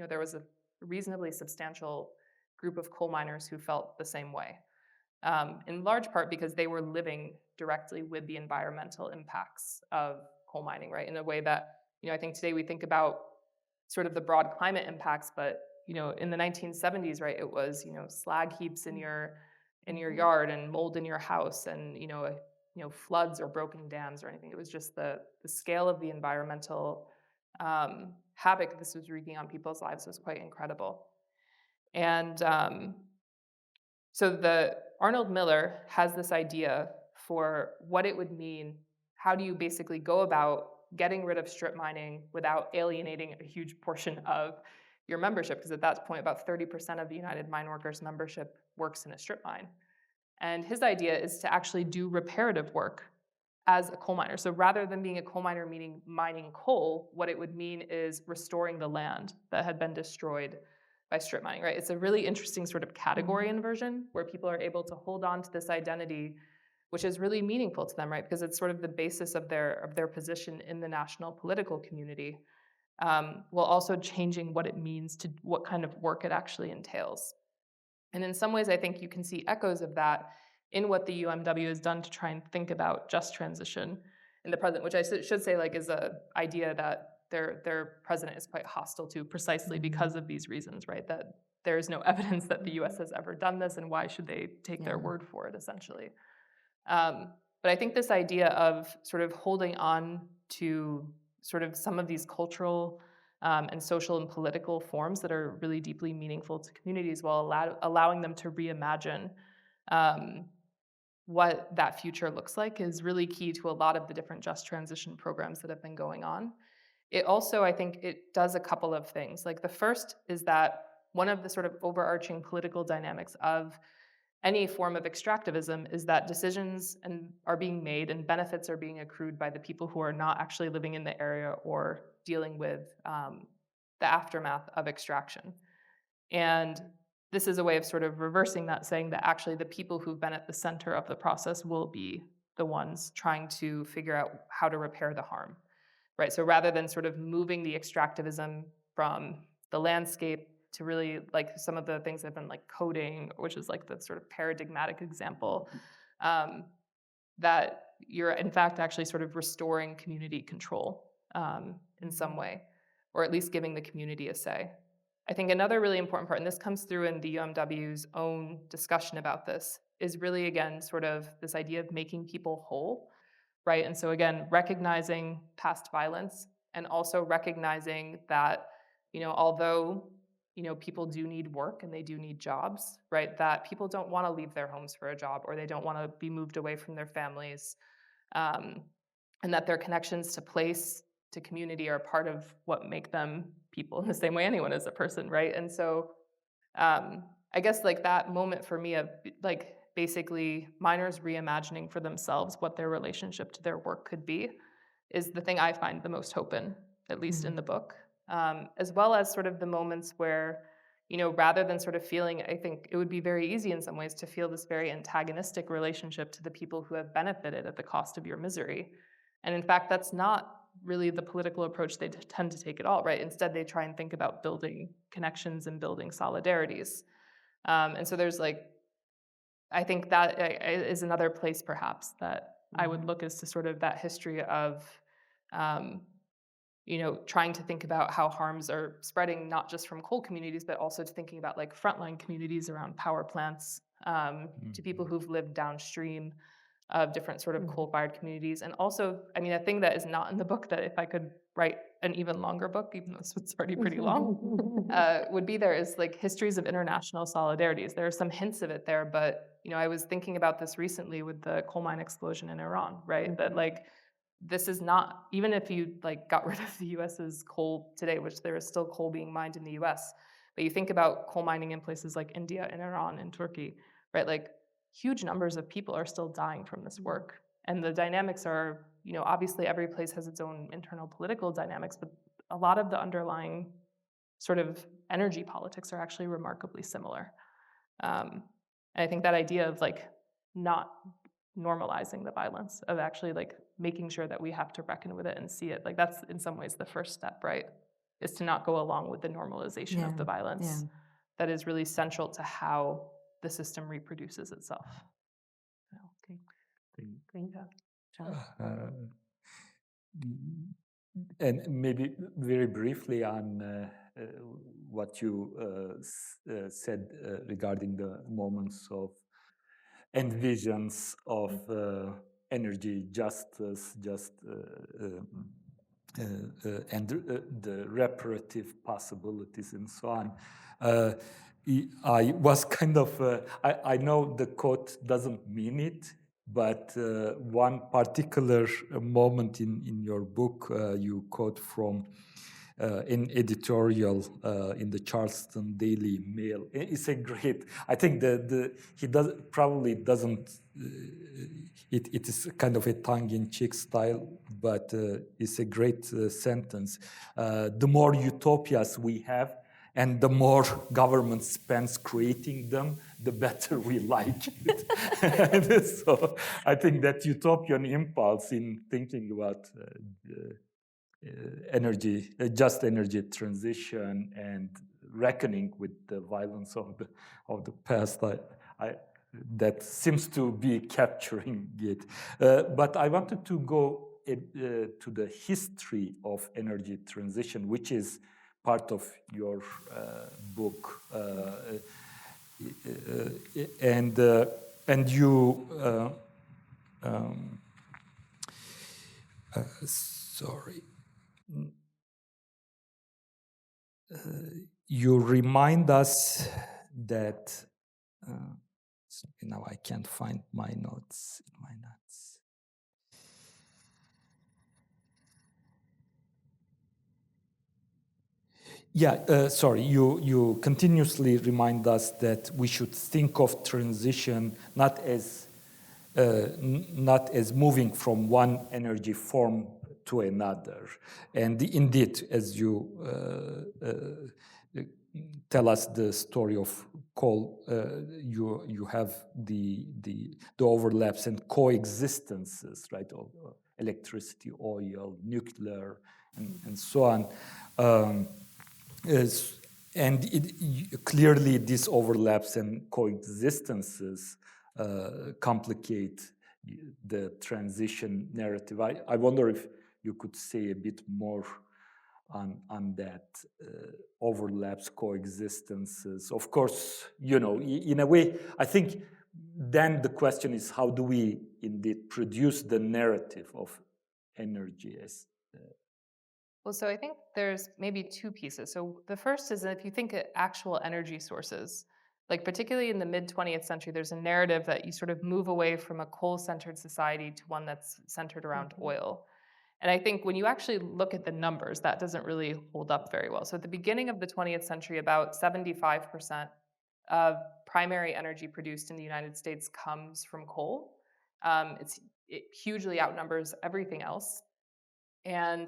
there was a reasonably substantial group of coal miners who felt the same way. In large part because they were living directly with the environmental impacts of coal mining, right? In a way that, I think today we think about sort of the broad climate impacts, but in the 1970s, right, it was, slag heaps in your yard and mold in your house and, floods or broken dams or anything. It was just the scale of the environmental havoc this was wreaking on people's lives was quite incredible. And so Arnold Miller has this idea for what it would mean. How do you basically go about getting rid of strip mining without alienating a huge portion of your membership? Because at that point, about 30% of the United Mine Workers membership works in a strip mine. And his idea is to actually do reparative work as a coal miner. So rather than being a coal miner, meaning mining coal, what it would mean is restoring the land that had been destroyed by strip mining, right? It's a really interesting sort of category inversion where people are able to hold on to this identity, which is really meaningful to them, right? Because it's sort of the basis of their position in the national political community, while also changing what it means to what kind of work it actually entails. And in some ways, I think you can see echoes of that in what the UMW has done to try and think about just transition in the present, which I should say is an idea that their president is quite hostile to precisely because of these reasons, right? That there is no evidence that the US has ever done this, and why should they take their word for it, essentially? But I think this idea of sort of holding on to sort of some of these cultural and social and political forms that are really deeply meaningful to communities while allowing them to reimagine what that future looks like is really key to a lot of the different just transition programs that have been going on. It also, I think, it does a couple of things. Like the first is that one of the sort of overarching political dynamics of any form of extractivism is that decisions are being made and benefits are being accrued by the people who are not actually living in the area or dealing with the aftermath of extraction. And this is a way of sort of reversing that, saying that actually the people who've been at the center of the process will be the ones trying to figure out how to repair the harm, right? So rather than sort of moving the extractivism from the landscape to really like some of the things that have been like coding, which is like the sort of paradigmatic example, that you're in fact actually sort of restoring community control in some way, or at least giving the community a say. I think another really important part, and this comes through in the UMW's own discussion about this, is really, again, sort of this idea of making people whole, right? And so again, recognizing past violence and also recognizing that, although, people do need work and they do need jobs, right? That people don't want to leave their homes for a job, or they don't want to be moved away from their families, and that their connections to place, to community are part of what make them people in the same way anyone is a person, right? And so I guess like that moment for me of like basically miners reimagining for themselves what their relationship to their work could be is the thing I find the most hope in, at least in the book, as well as sort of the moments where, rather than sort of feeling, I think it would be very easy in some ways to feel this very antagonistic relationship to the people who have benefited at the cost of your misery. And in fact, that's not really the political approach they tend to take at all, right? Instead, they try and think about building connections and building solidarities. And so there's like, I think that is another place perhaps that I would look as to sort of that history of, trying to think about how harms are spreading not just from coal communities, but also to thinking about like frontline communities around power plants, to people who've lived downstream of different sort of coal-fired communities. And also, I mean, a thing that is not in the book that if I could write an even longer book, even though it's already pretty long, would be there is like histories of international solidarities. There are some hints of it there, but, I was thinking about this recently with the coal mine explosion in Iran, right? That like, this is not, even if you like got rid of the US's coal today, which there is still coal being mined in the US, but you think about coal mining in places like India and Iran and Turkey, right? Like huge numbers of people are still dying from this work. And the dynamics are, obviously every place has its own internal political dynamics, but a lot of the underlying sort of energy politics are actually remarkably similar. And I think that idea of like not normalizing the violence, of actually like making sure that we have to reckon with it and see it, like that's in some ways the first step, right? Is to not go along with the normalization of the violence that is really central to how the system reproduces itself. Okay. Great. And maybe very briefly on what you said regarding the moments of and visions of energy justice, and the reparative possibilities and so on. I was kind of, I know the quote doesn't mean it, but one particular moment in your book, you quote from an editorial in the Charleston Daily Mail. It's a great, I think he probably doesn't, it is kind of a tongue-in-cheek style, but it's a great sentence. The more utopias we have, and the more government spends creating them, the better we like it. So I think that utopian impulse in thinking about energy, just energy transition and reckoning with the violence of the past, that seems to be capturing it. But I wanted to go to the history of energy transition, which is part of your book, and you. Sorry. You remind us that now I can't find my notes in my notes. Yeah, sorry. You continuously remind us that we should think of transition not as moving from one energy form to another. And indeed, as you tell us the story of coal, you have the overlaps and coexistences, right? Of electricity, oil, nuclear, and so on. Clearly, these overlaps and coexistences complicate the transition narrative. I wonder if you could say a bit more on that overlaps, coexistences. Of course, in a way, I think then the question is, how do we indeed produce the narrative of energy as Well, so I think there's maybe two pieces. So the first is that if you think of actual energy sources, like particularly in the mid-20th century, there's a narrative that you sort of move away from a coal-centered society to one that's centered around oil. And I think when you actually look at the numbers, that doesn't really hold up very well. So at the beginning of the 20th century, about 75% of primary energy produced in the United States comes from coal. It hugely outnumbers everything else. And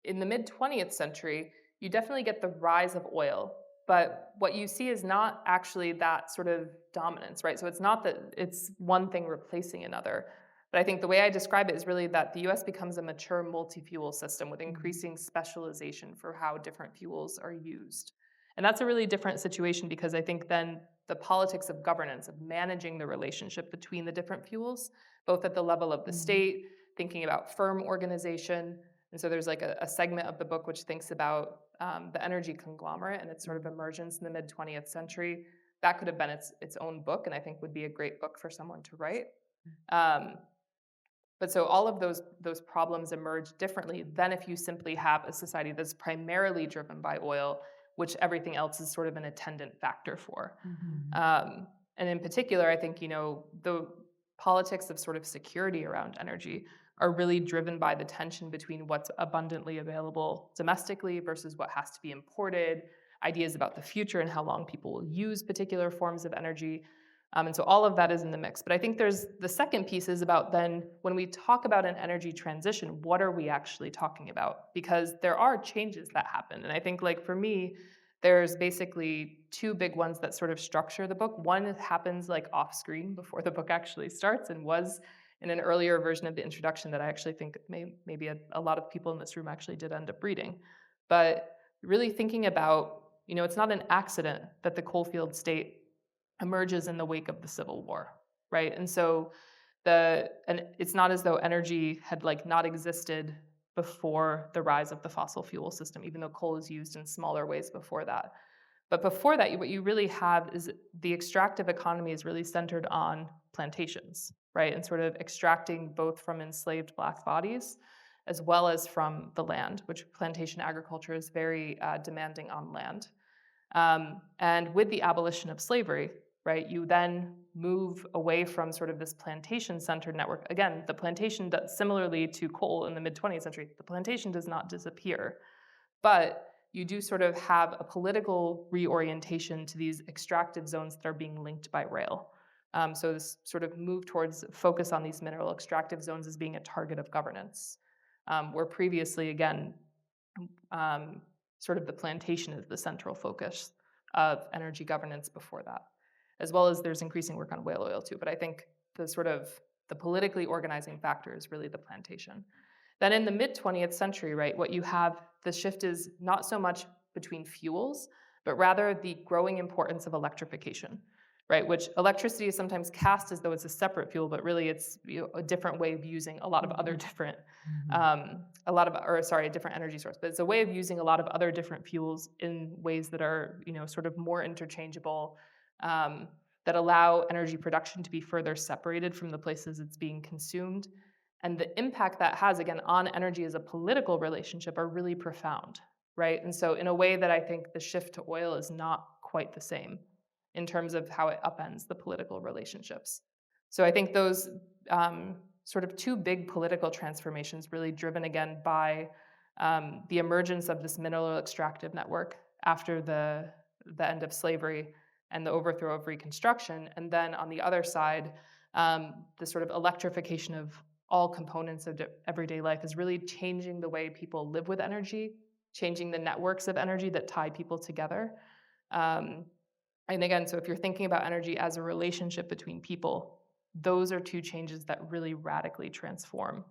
in the mid-20th century, you definitely get the rise of oil, but what you see is not actually that sort of dominance, right? So it's not that it's one thing replacing another. But I think the way I describe it is really that the US becomes a mature multi-fuel system with increasing specialization for how different fuels are used. And that's a really different situation because I think then the politics of governance, of managing the relationship between the different fuels, both at the level of the state, thinking about firm organization. And so there's like a segment of the book which thinks about the energy conglomerate and its sort of emergence in the mid-20th century. That could have been its own book, and I think would be a great book for someone to write. But so all of those problems emerge differently than if you simply have a society that's primarily driven by oil, which everything else is sort of an attendant factor for. And in particular, I think, the politics of sort of security around energy are really driven by the tension between what's abundantly available domestically versus what has to be imported, ideas about the future and how long people will use particular forms of energy. And so all of that is in the mix. But I think there's the second piece is about then when we talk about an energy transition, what are we actually talking about? Because there are changes that happen. And I think like for me, there's basically two big ones that sort of structure the book. One happens like off screen before the book actually starts and was in an earlier version of the introduction that I actually think maybe a lot of people in this room actually did end up reading. But really thinking about, it's not an accident that the coalfield state emerges in the wake of the Civil War, right? And so and it's not as though energy had like not existed before the rise of the fossil fuel system, even though coal is used in smaller ways before that. But before that, what you really have is the extractive economy is really centered on plantations, right? And sort of extracting both from enslaved Black bodies as well as from the land, which plantation agriculture is very demanding on land. And with the abolition of slavery, right, you then move away from sort of this plantation-centered network. Again, the plantation, similarly to coal in the mid-20th century, the plantation does not disappear, but you do sort of have a political reorientation to these extractive zones that are being linked by rail. So this sort of move towards focus on these mineral extractive zones as being a target of governance, where previously, again, sort of the plantation is the central focus of energy governance before that, as well as there's increasing work on whale oil too. But I think the sort of the politically organizing factor is really the plantation. Then in the mid-20th century, right, what you have, the shift is not so much between fuels, but rather the growing importance of electrification, right, which electricity is sometimes cast as though it's a separate fuel, but really it's a different way of using a lot of other different, a different energy source. But it's a way of using a lot of other different fuels in ways that are, sort of more interchangeable, that allow energy production to be further separated from the places it's being consumed. And the impact that has, again, on energy as a political relationship are really profound, right? And so in a way that I think the shift to oil is not quite the same in terms of how it upends the political relationships. So I think those sort of two big political transformations really driven again by the emergence of this mineral extractive network after the end of slavery and the overthrow of Reconstruction. And then on the other side, the sort of electrification of all components of everyday life is really changing the way people live with energy, changing the networks of energy that tie people together. And again, so if you're thinking about energy as a relationship between people, those are two changes that really radically transform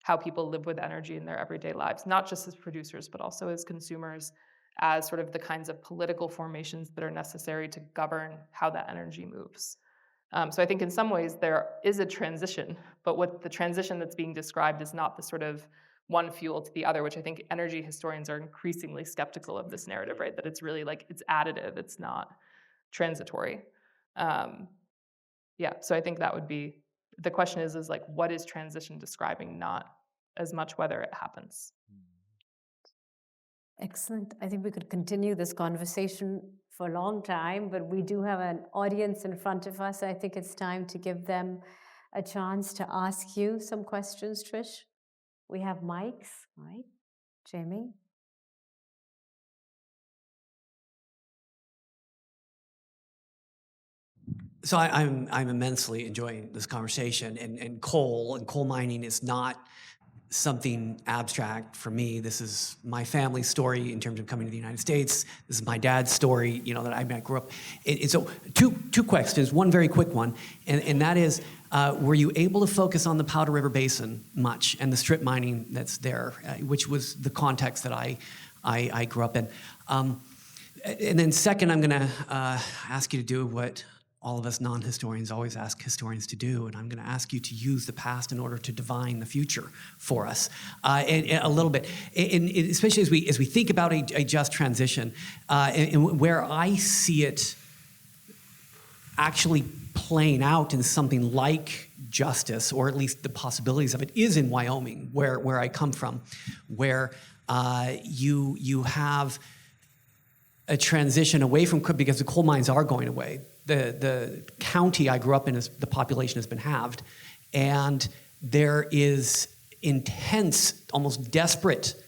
how people live with energy in their everyday lives, not just as producers, but also as consumers, as sort of the kinds of political formations that are necessary to govern how that energy moves. So I think in some ways there is a transition, but what the transition that's being described is not the sort of one fuel to the other, which I think energy historians are increasingly skeptical of this narrative, right? That it's really like, it's additive, it's not transitory. So I think that would be, the question is like, what is transition describing, not as much whether it happens. Excellent. I think we could continue this conversation for a long time, but we do have an audience in front of us. I think it's time to give them a chance to ask you some questions, Trish. We have mics, right? Jamie? So I'm immensely enjoying this conversation, and coal mining is not something abstract for me. This is my family's story in terms of coming to the United States. This is my dad's story, that I grew up. And so two questions, one very quick one, and that is, were you able to focus on the Powder River Basin much and the strip mining that's there, which was the context that I grew up in? And then second, I'm gonna ask you to do what all of us non-historians always ask historians to do, and I'm going to ask you to use the past in order to divine the future for us, and a little bit, and especially as we think about a just transition, and where I see it actually playing out in something like justice, or at least the possibilities of it, is in Wyoming, where I come from, where you have a transition away from, because the coal mines are going away. The county I grew up in, the population has been halved, and there is intense, almost desperate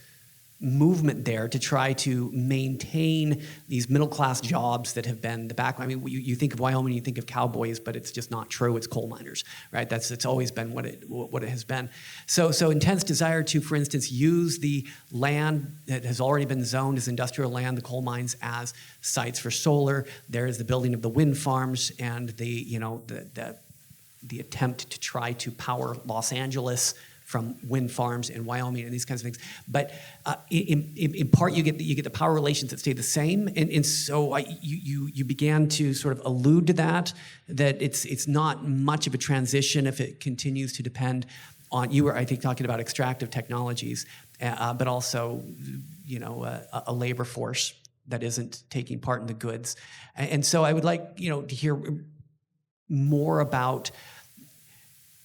movement there to try to maintain these middle-class jobs that have been the background. I mean, you think of Wyoming, you think of cowboys, but it's just not true. It's coal miners, right? It's always been what it has been. So intense desire to, for instance, use the land that has already been zoned as industrial land, the coal mines, as sites for solar. There is the building of the wind farms and the attempt to try to power Los Angeles from wind farms in Wyoming and these kinds of things. But in part, you get the power relations that stay the same, and so you began to sort of allude to that it's not much of a transition if it continues to depend on, you were, I think, talking about extractive technologies, but also a labor force that isn't taking part in the goods. And so I would like, to hear more about,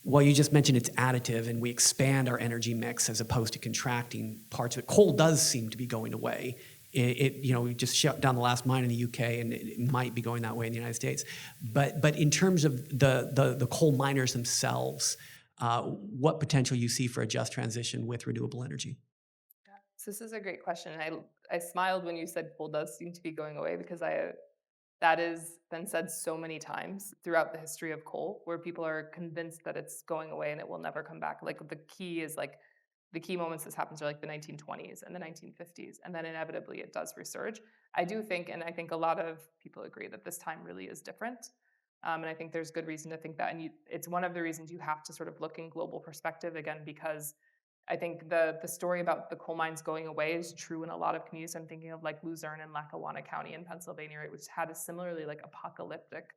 well, you just mentioned it's additive and we expand our energy mix as opposed to contracting parts of it. Coal does seem to be going away. We just shut down the last mine in the UK, and it might be going that way in the United States. But in terms of the coal miners themselves, what potential you see for a just transition with renewable energy? So this is a great question. I smiled when you said coal does seem to be going away, because that has been said so many times throughout the history of coal, where people are convinced that it's going away and it will never come back. Like the key moments this happens are like the 1920s and the 1950s, and then inevitably it does resurge. I do think, and I think a lot of people agree, that this time really is different. And I think there's good reason to think that. And it's one of the reasons you have to sort of look in global perspective, again, because I think the story about the coal mines going away is true in a lot of communities. I'm thinking of like Luzerne and Lackawanna County in Pennsylvania, right, which had a similarly like apocalyptic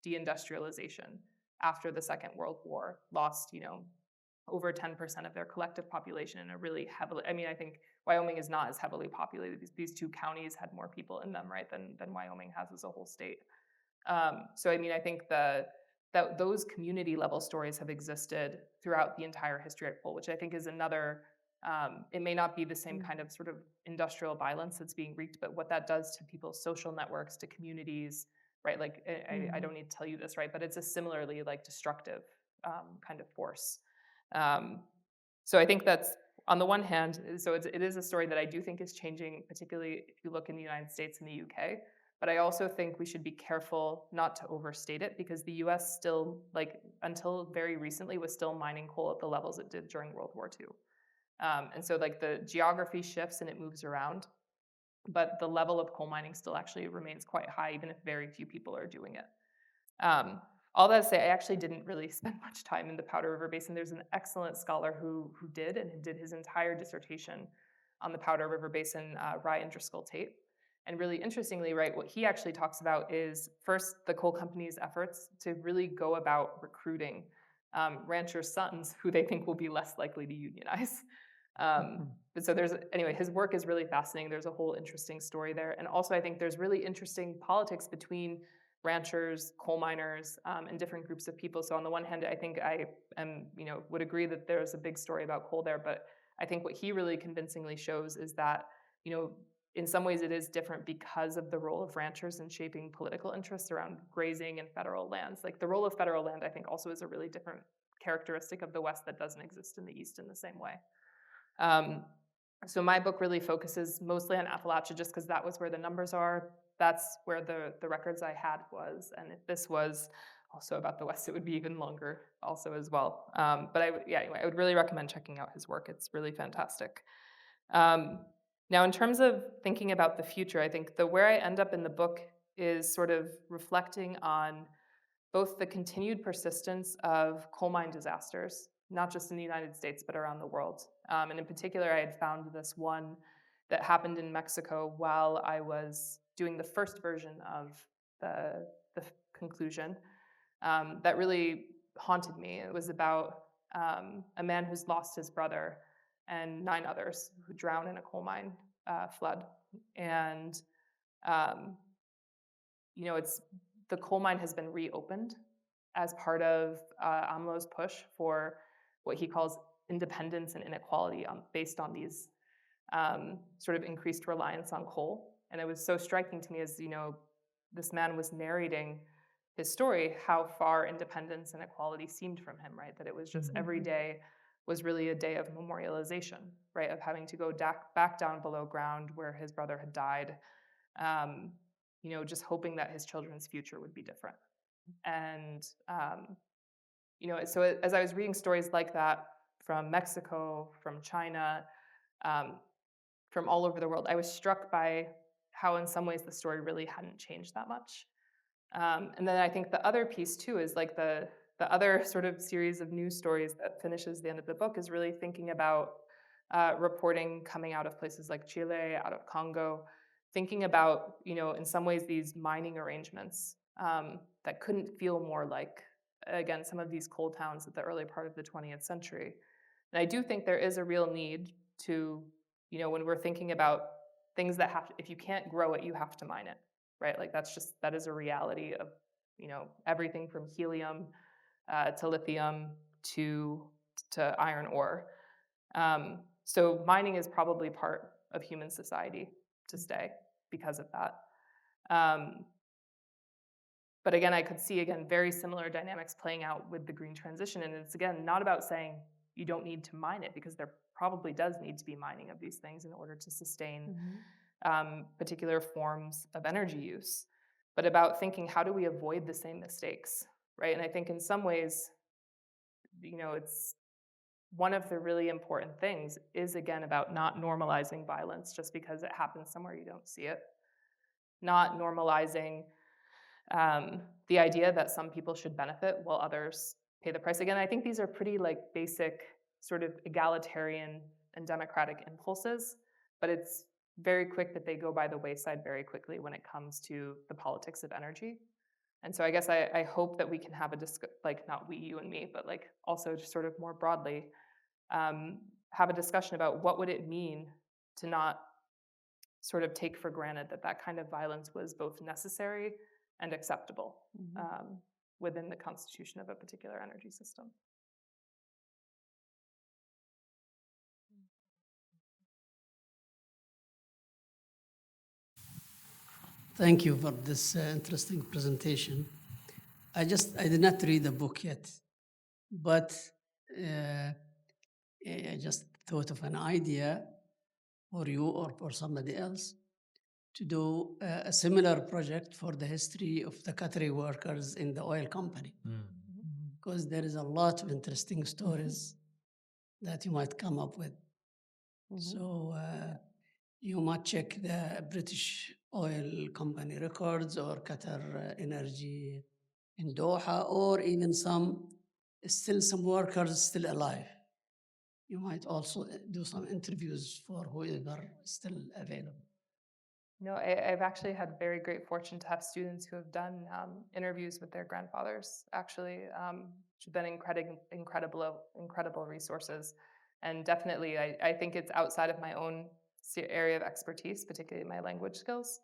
deindustrialization after the Second World War, lost, over 10% of their collective population in a really heavily, I think Wyoming is not as heavily populated. These two counties had more people in them, right, than Wyoming has as a whole state. So I think that those community level stories have existed throughout the entire history of coal, which I think is another, it may not be the same kind of sort of industrial violence that's being wreaked, but what that does to people's social networks, to communities, right? Like, I don't need to tell you this, right? But it's a similarly like destructive kind of force. So I think that's, on the one hand, so it is a story that I do think is changing, particularly if you look in the United States and the UK. But I also think we should be careful not to overstate it, because the US still, like until very recently, was still mining coal at the levels it did during World War II. And so like the geography shifts and it moves around, but the level of coal mining still actually remains quite high, even if very few people are doing it. All that to say, I actually didn't really spend much time in the Powder River Basin. There's an excellent scholar who did his entire dissertation on the Powder River Basin, Ryan Driscoll Tate. And really interestingly, right, what he actually talks about is first the coal company's efforts to really go about recruiting ranchers' sons who they think will be less likely to unionize. But so anyway, his work is really fascinating. There's a whole interesting story there. And also I think there's really interesting politics between ranchers, coal miners, and different groups of people. So on the one hand, I think I would agree that there's a big story about coal there, but I think what he really convincingly shows is that, in some ways it is different because of the role of ranchers in shaping political interests around grazing and federal lands. Like the role of federal land, I think also is a really different characteristic of the West that doesn't exist in the East in the same way. So my book really focuses mostly on Appalachia just because that was where the numbers are. That's where the records I had was. And if this was also about the West, it would be even longer also as well. But anyway, I would really recommend checking out his work. It's really fantastic. Now, in terms of thinking about the future, I think where I end up in the book is sort of reflecting on both the continued persistence of coal mine disasters, not just in the United States, but around the world. And in particular, I had found this one that happened in Mexico while I was doing the first version of the conclusion that really haunted me. It was about a man who's lost his brother and 9 others who drowned in a coal mine flood. And, the coal mine has been reopened as part of AMLO's push for what he calls independence and inequality based on these sort of increased reliance on coal. And it was so striking to me as, this man was narrating his story, how far independence and equality seemed from him, right? That it was just every day was really a day of memorialization, right? Of having to go back down below ground where his brother had died, just hoping that his children's future would be different. And, so as I was reading stories like that from Mexico, from China, from all over the world, I was struck by how in some ways the story really hadn't changed that much. And then I think the other piece too is like the other sort of series of news stories that finishes the end of the book is really thinking about reporting coming out of places like Chile, out of Congo, thinking about, in some ways these mining arrangements that couldn't feel more like, again, some of these coal towns at the early part of the 20th century. And I do think there is a real need to, when we're thinking about things that if you can't grow it, you have to mine it, right? Like that is a reality of, everything from helium to lithium to iron ore. So mining is probably part of human society to stay because of that. But again, I could see, very similar dynamics playing out with the green transition. And it's, again, not about saying you don't need to mine it, because there probably does need to be mining of these things in order to sustain particular forms of energy use, but about thinking, how do we avoid the same mistakes, right? And I think in some ways, it's one of the really important things is, again, about not normalizing violence just because it happens somewhere you don't see it. Not normalizing the idea that some people should benefit while others pay the price. Again, I think these are pretty basic sort of egalitarian and democratic impulses, but it's very quick that they go by the wayside very quickly when it comes to the politics of energy. And so I guess I hope that we can have not we, you and me, but also just sort of more broadly, have a discussion about what would it mean to not sort of take for granted that kind of violence was both necessary and acceptable within the constitution of a particular energy system. Thank you for this interesting presentation. I did not read the book yet, but I just thought of an idea for you or for somebody else to do a similar project for the history of the Qatari workers in the oil company. Because there is a lot of interesting stories that you might come up with. So you might check the British oil company records or Qatar Energy in Doha, or even some workers still alive. You might also do some interviews for whoever is still available. I've actually had very great fortune to have students who have done interviews with their grandfathers, actually, which have been incredible resources. And definitely, I think it's outside of my own area of expertise, particularly my language skills,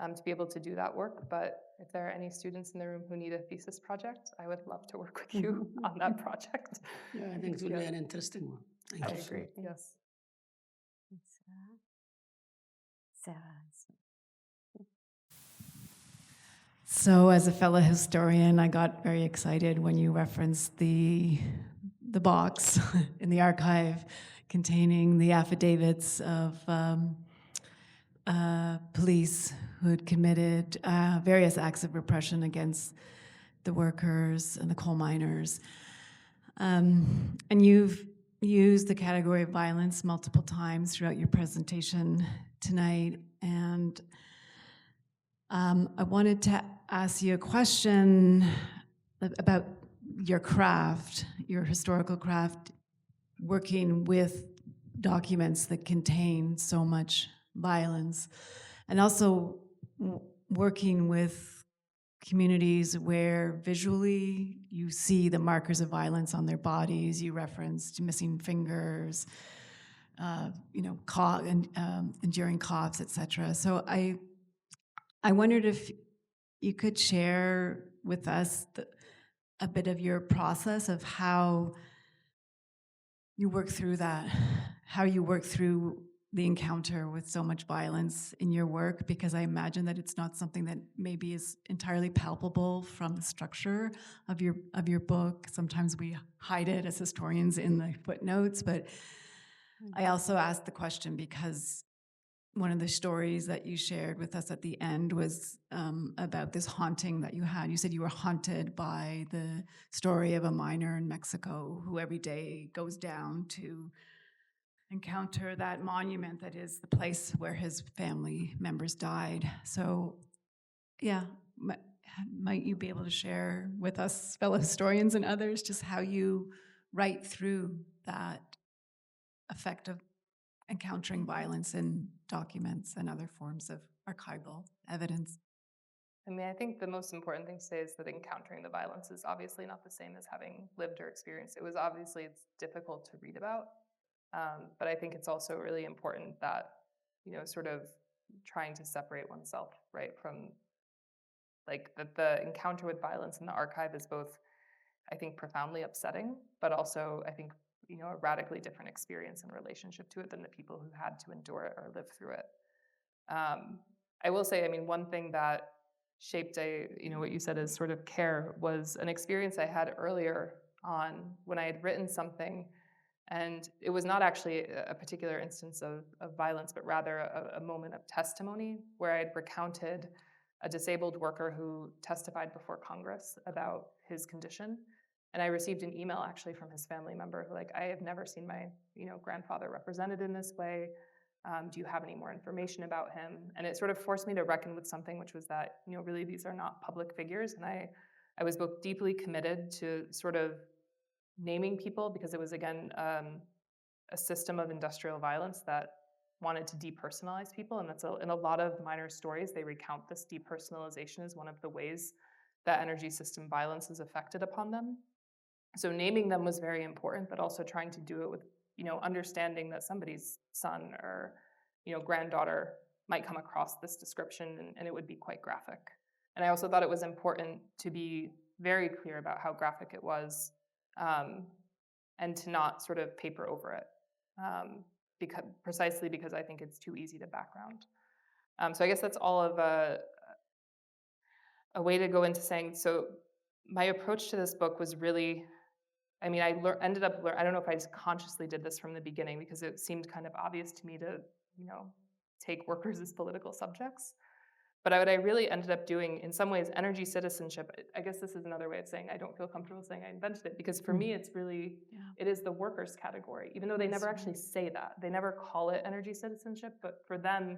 to be able to do that work. But if there are any students in the room who need a thesis project, I would love to work with you on that project. Yeah, I think it will be an interesting one. Thank you. I agree, yes. So as a fellow historian, I got very excited when you referenced the box in the archive containing the affidavits of police who had committed various acts of repression against the workers and the coal miners. And you've used the category of violence multiple times throughout your presentation tonight. And I wanted to ask you a question about your craft, your historical craft, working with documents that contain so much violence, and also working with communities where visually you see the markers of violence on their bodies. You referenced missing fingers, enduring coughs, etc. So I wondered if you could share with us a bit of your process of how you work through that, how you work through the encounter with so much violence in your work, because I imagine that it's not something that maybe is entirely palpable from the structure of your book. Sometimes we hide it as historians in the footnotes, but I also asked the question because one of the stories that you shared with us at the end was about this haunting that you had. You said you were haunted by the story of a miner in Mexico who every day goes down to encounter that monument that is the place where his family members died. So, yeah, might you be able to share with us, fellow historians and others, just how you write through that effect of encountering violence in documents and other forms of archival evidence? I mean, I think the most important thing to say is that encountering the violence is obviously not the same as having lived or experienced. It's difficult to read about, but I think it's also really important that, sort of trying to separate oneself, right, from like the encounter with violence in the archive is both, I think, profoundly upsetting, but also, I think, a radically different experience in relationship to it than the people who had to endure it or live through it. I will say, I mean, one thing that shaped what you said is sort of care was an experience I had earlier on when I had written something, and it was not actually a particular instance of violence, but rather a moment of testimony where I had recounted a disabled worker who testified before Congress about his condition. And I received an email actually from his family member who, like, I have never seen my, grandfather represented in this way. Do you have any more information about him? And it sort of forced me to reckon with something, which was that, really these are not public figures. And I was both deeply committed to sort of naming people because it was, again, a system of industrial violence that wanted to depersonalize people. And that's in a lot of minor stories, they recount this depersonalization as one of the ways that energy system violence is affected upon them. So naming them was very important, but also trying to do it with, understanding that somebody's son or, granddaughter might come across this description and it would be quite graphic. And I also thought it was important to be very clear about how graphic it was, and to not sort of paper over it, precisely because I think it's too easy to background. So I guess that's all of a way to go into saying, so my approach to this book was really, I mean, I ended up, I don't know if I just consciously did this from the beginning because it seemed kind of obvious to me to, take workers as political subjects. But what I really ended up doing, in some ways, energy citizenship, I guess this is another way of saying I don't feel comfortable saying I invented it, because for me, it's really, it is the workers category, even though they never actually say that. They never call it energy citizenship, but for them,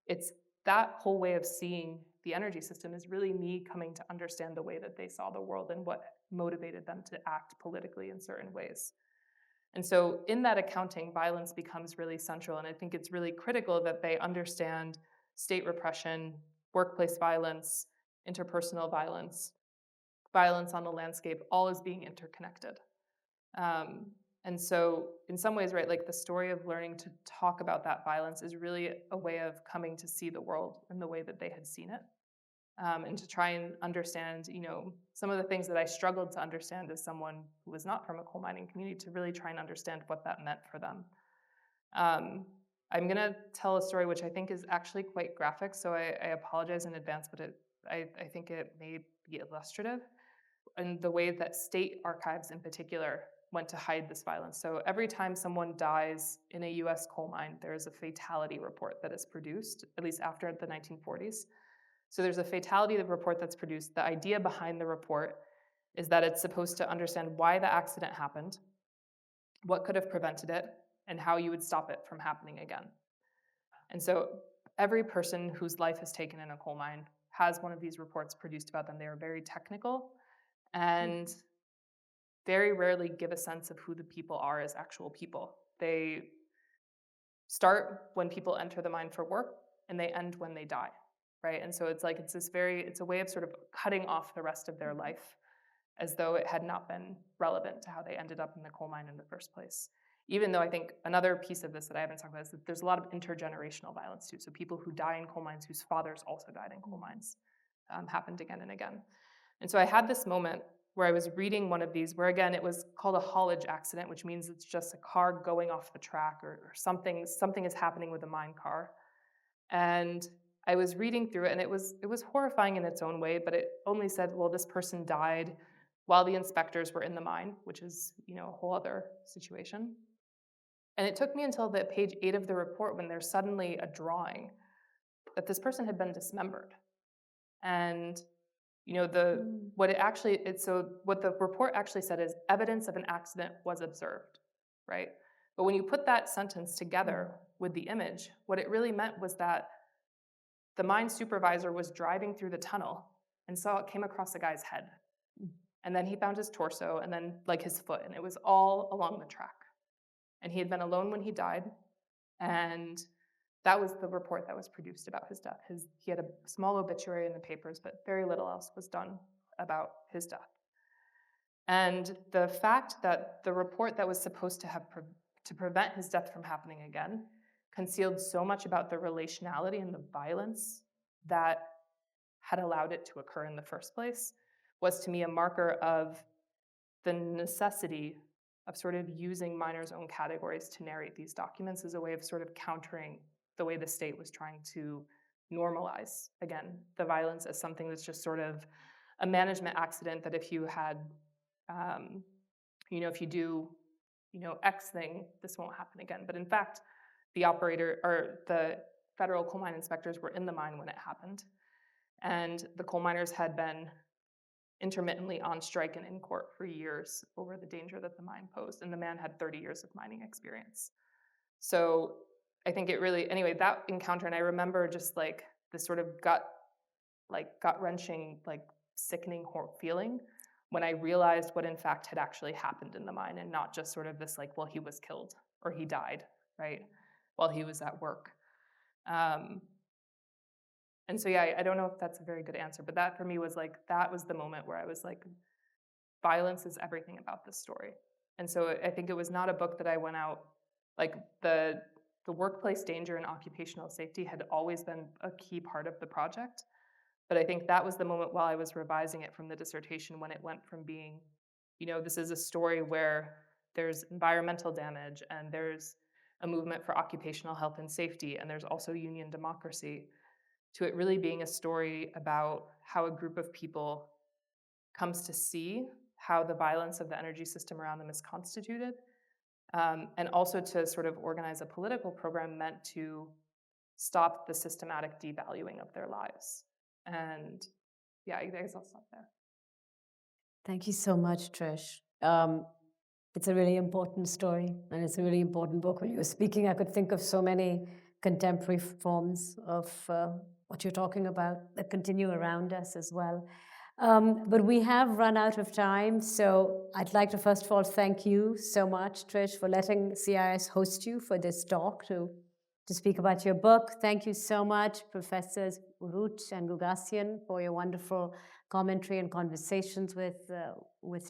it's that whole way of seeing the energy system is really me coming to understand the way that they saw the world and what motivated them to act politically in certain ways. And so in that accounting, violence becomes really central. And I think it's really critical that they understand state repression, workplace violence, interpersonal violence, violence on the landscape, all is being interconnected. And so in some ways, right, like the story of learning to talk about that violence is really a way of coming to see the world in the way that they had seen it. And to try and understand, some of the things that I struggled to understand as someone who was not from a coal mining community, to really try and understand what that meant for them. I'm going to tell a story which I think is actually quite graphic, so I apologize in advance, but I think it may be illustrative in the way that state archives in particular went to hide this violence. So every time someone dies in a US coal mine, there is a fatality report that is produced, at least after the 1940s. So there's a fatality report that's produced. The idea behind the report is that it's supposed to understand why the accident happened, what could have prevented it, and how you would stop it from happening again. And so every person whose life is taken in a coal mine has one of these reports produced about them. They are very technical and very rarely give a sense of who the people are as actual people. They start when people enter the mine for work and they end when they die. Right? And so it's like, it's a way of sort of cutting off the rest of their life as though it had not been relevant to how they ended up in the coal mine in the first place. Even though I think another piece of this that I haven't talked about is that there's a lot of intergenerational violence too. So people who die in coal mines whose fathers also died in coal mines happened again and again. And so I had this moment where I was reading one of these where, again, it was called a haulage accident, which means it's just a car going off the track or something is happening with a mine car. And I was reading through it, and it was horrifying in its own way, but it only said, well, this person died while the inspectors were in the mine, which is, a whole other situation. And it took me until the page 8 of the report when there's suddenly a drawing that this person had been dismembered. And, what the report actually said is evidence of an accident was observed, right? But when you put that sentence together with the image, what it really meant was that the mine supervisor was driving through the tunnel and came across a guy's head. And then he found his torso and then like his foot, and it was all along the track. And he had been alone when he died. And that was the report that was produced about his death. He had a small obituary in the papers, but very little else was done about his death. And the fact that the report that was supposed to have to prevent his death from happening again concealed so much about the relationality and the violence that had allowed it to occur in the first place was to me a marker of the necessity of sort of using miners' own categories to narrate these documents as a way of sort of countering the way the state was trying to normalize, again, the violence as something that's just sort of a management accident that if you had, if you do, X thing, this won't happen again. But in fact, the operator or the federal coal mine inspectors were in the mine when it happened. And the coal miners had been intermittently on strike and in court for years over the danger that the mine posed. And the man had 30 years of mining experience. So I think it really, anyway, that encounter, and I remember just like this sort of gut-wrenching, like sickening feeling when I realized what in fact had actually happened in the mine, and not just sort of this like, well, he was killed or he died, right, while he was at work. And so, yeah, I don't know if that's a very good answer, but that for me was like, that was the moment where I was like, violence is everything about this story. And so I think it was not a book that I went out, like the workplace danger and occupational safety had always been a key part of the project. But I think that was the moment while I was revising it from the dissertation when it went from being, this is a story where there's environmental damage and there's a movement for occupational health and safety and there's also union democracy, to it really being a story about how a group of people comes to see how the violence of the energy system around them is constituted, and also to sort of organize a political program meant to stop the systematic devaluing of their lives. And yeah, I guess I'll stop there. Thank you so much, Trish. It's a really important story, and it's a really important book. When you were speaking, I could think of so many contemporary forms of what you're talking about that continue around us as well. But we have run out of time, so I'd like to first of all thank you so much, Trish, for letting CIRS host you for this talk to speak about your book. Thank you so much, Professors Oruc and Googasian, for your wonderful commentary and conversations with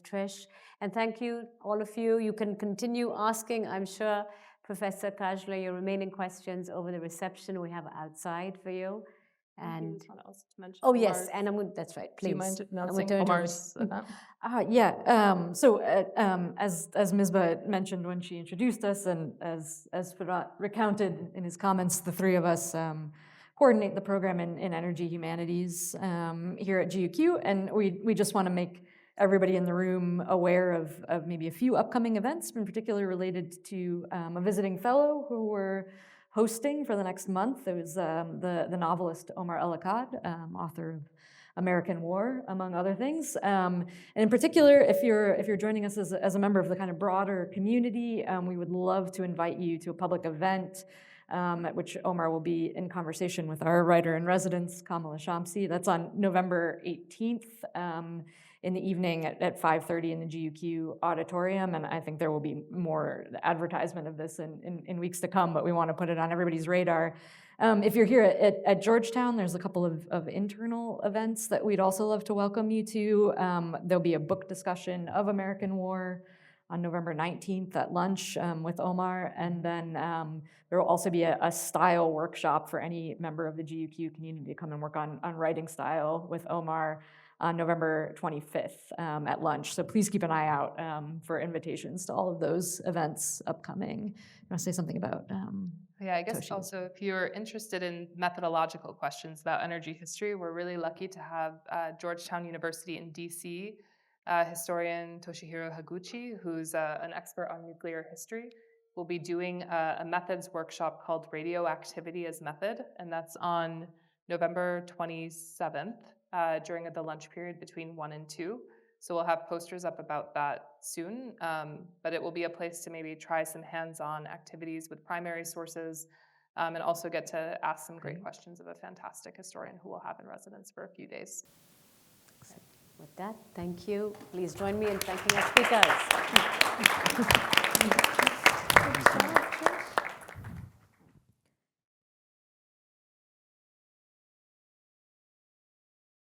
Trish. And thank you, all of you. You can continue asking, I'm sure, Professor Kahle, your remaining questions over the reception we have outside for you. And else to mention yes, and that's right. Please. Do you mind announcing Omar's event? As Misbah mentioned when she introduced us, and as Firat recounted in his comments, the three of us coordinate the program in energy humanities here at GUQ, and we just want to make everybody in the room aware of maybe a few upcoming events, in particular related to a visiting fellow who we're hosting for the next month. It was the novelist Omar El-Akkad, author of American War, among other things. And in particular, if you're joining us as a member of the kind of broader community, we would love to invite you to a public event at which Omar will be in conversation with our writer-in-residence, Kamala Shamsi. That's on November 18th in the evening at 5:30 in the GUQ auditorium, and I think there will be more advertisement of this in weeks to come, but we want to put it on everybody's radar. If you're here at Georgetown, there's a couple of internal events that we'd also love to welcome you to. There'll be a book discussion of American War on November 19th at lunch with Omar, and then there will also be a style workshop for any member of the GUQ community to come and work on writing style with Omar on November 25th at lunch. So please keep an eye out for invitations to all of those events upcoming. You want to say something about Yeah, I guess Toshi? Also, if you're interested in methodological questions about energy history, we're really lucky to have Georgetown University in DC historian Toshihiro Higuchi, who's an expert on nuclear history, will be doing a methods workshop called Radioactivity as Method, and that's on November 27th during the lunch period between 1 and 2. So we'll have posters up about that soon, but it will be a place to maybe try some hands-on activities with primary sources and also get to ask some great questions of a fantastic historian who we'll have in residence for a few days. With that, thank you. Please join me in thanking our speakers.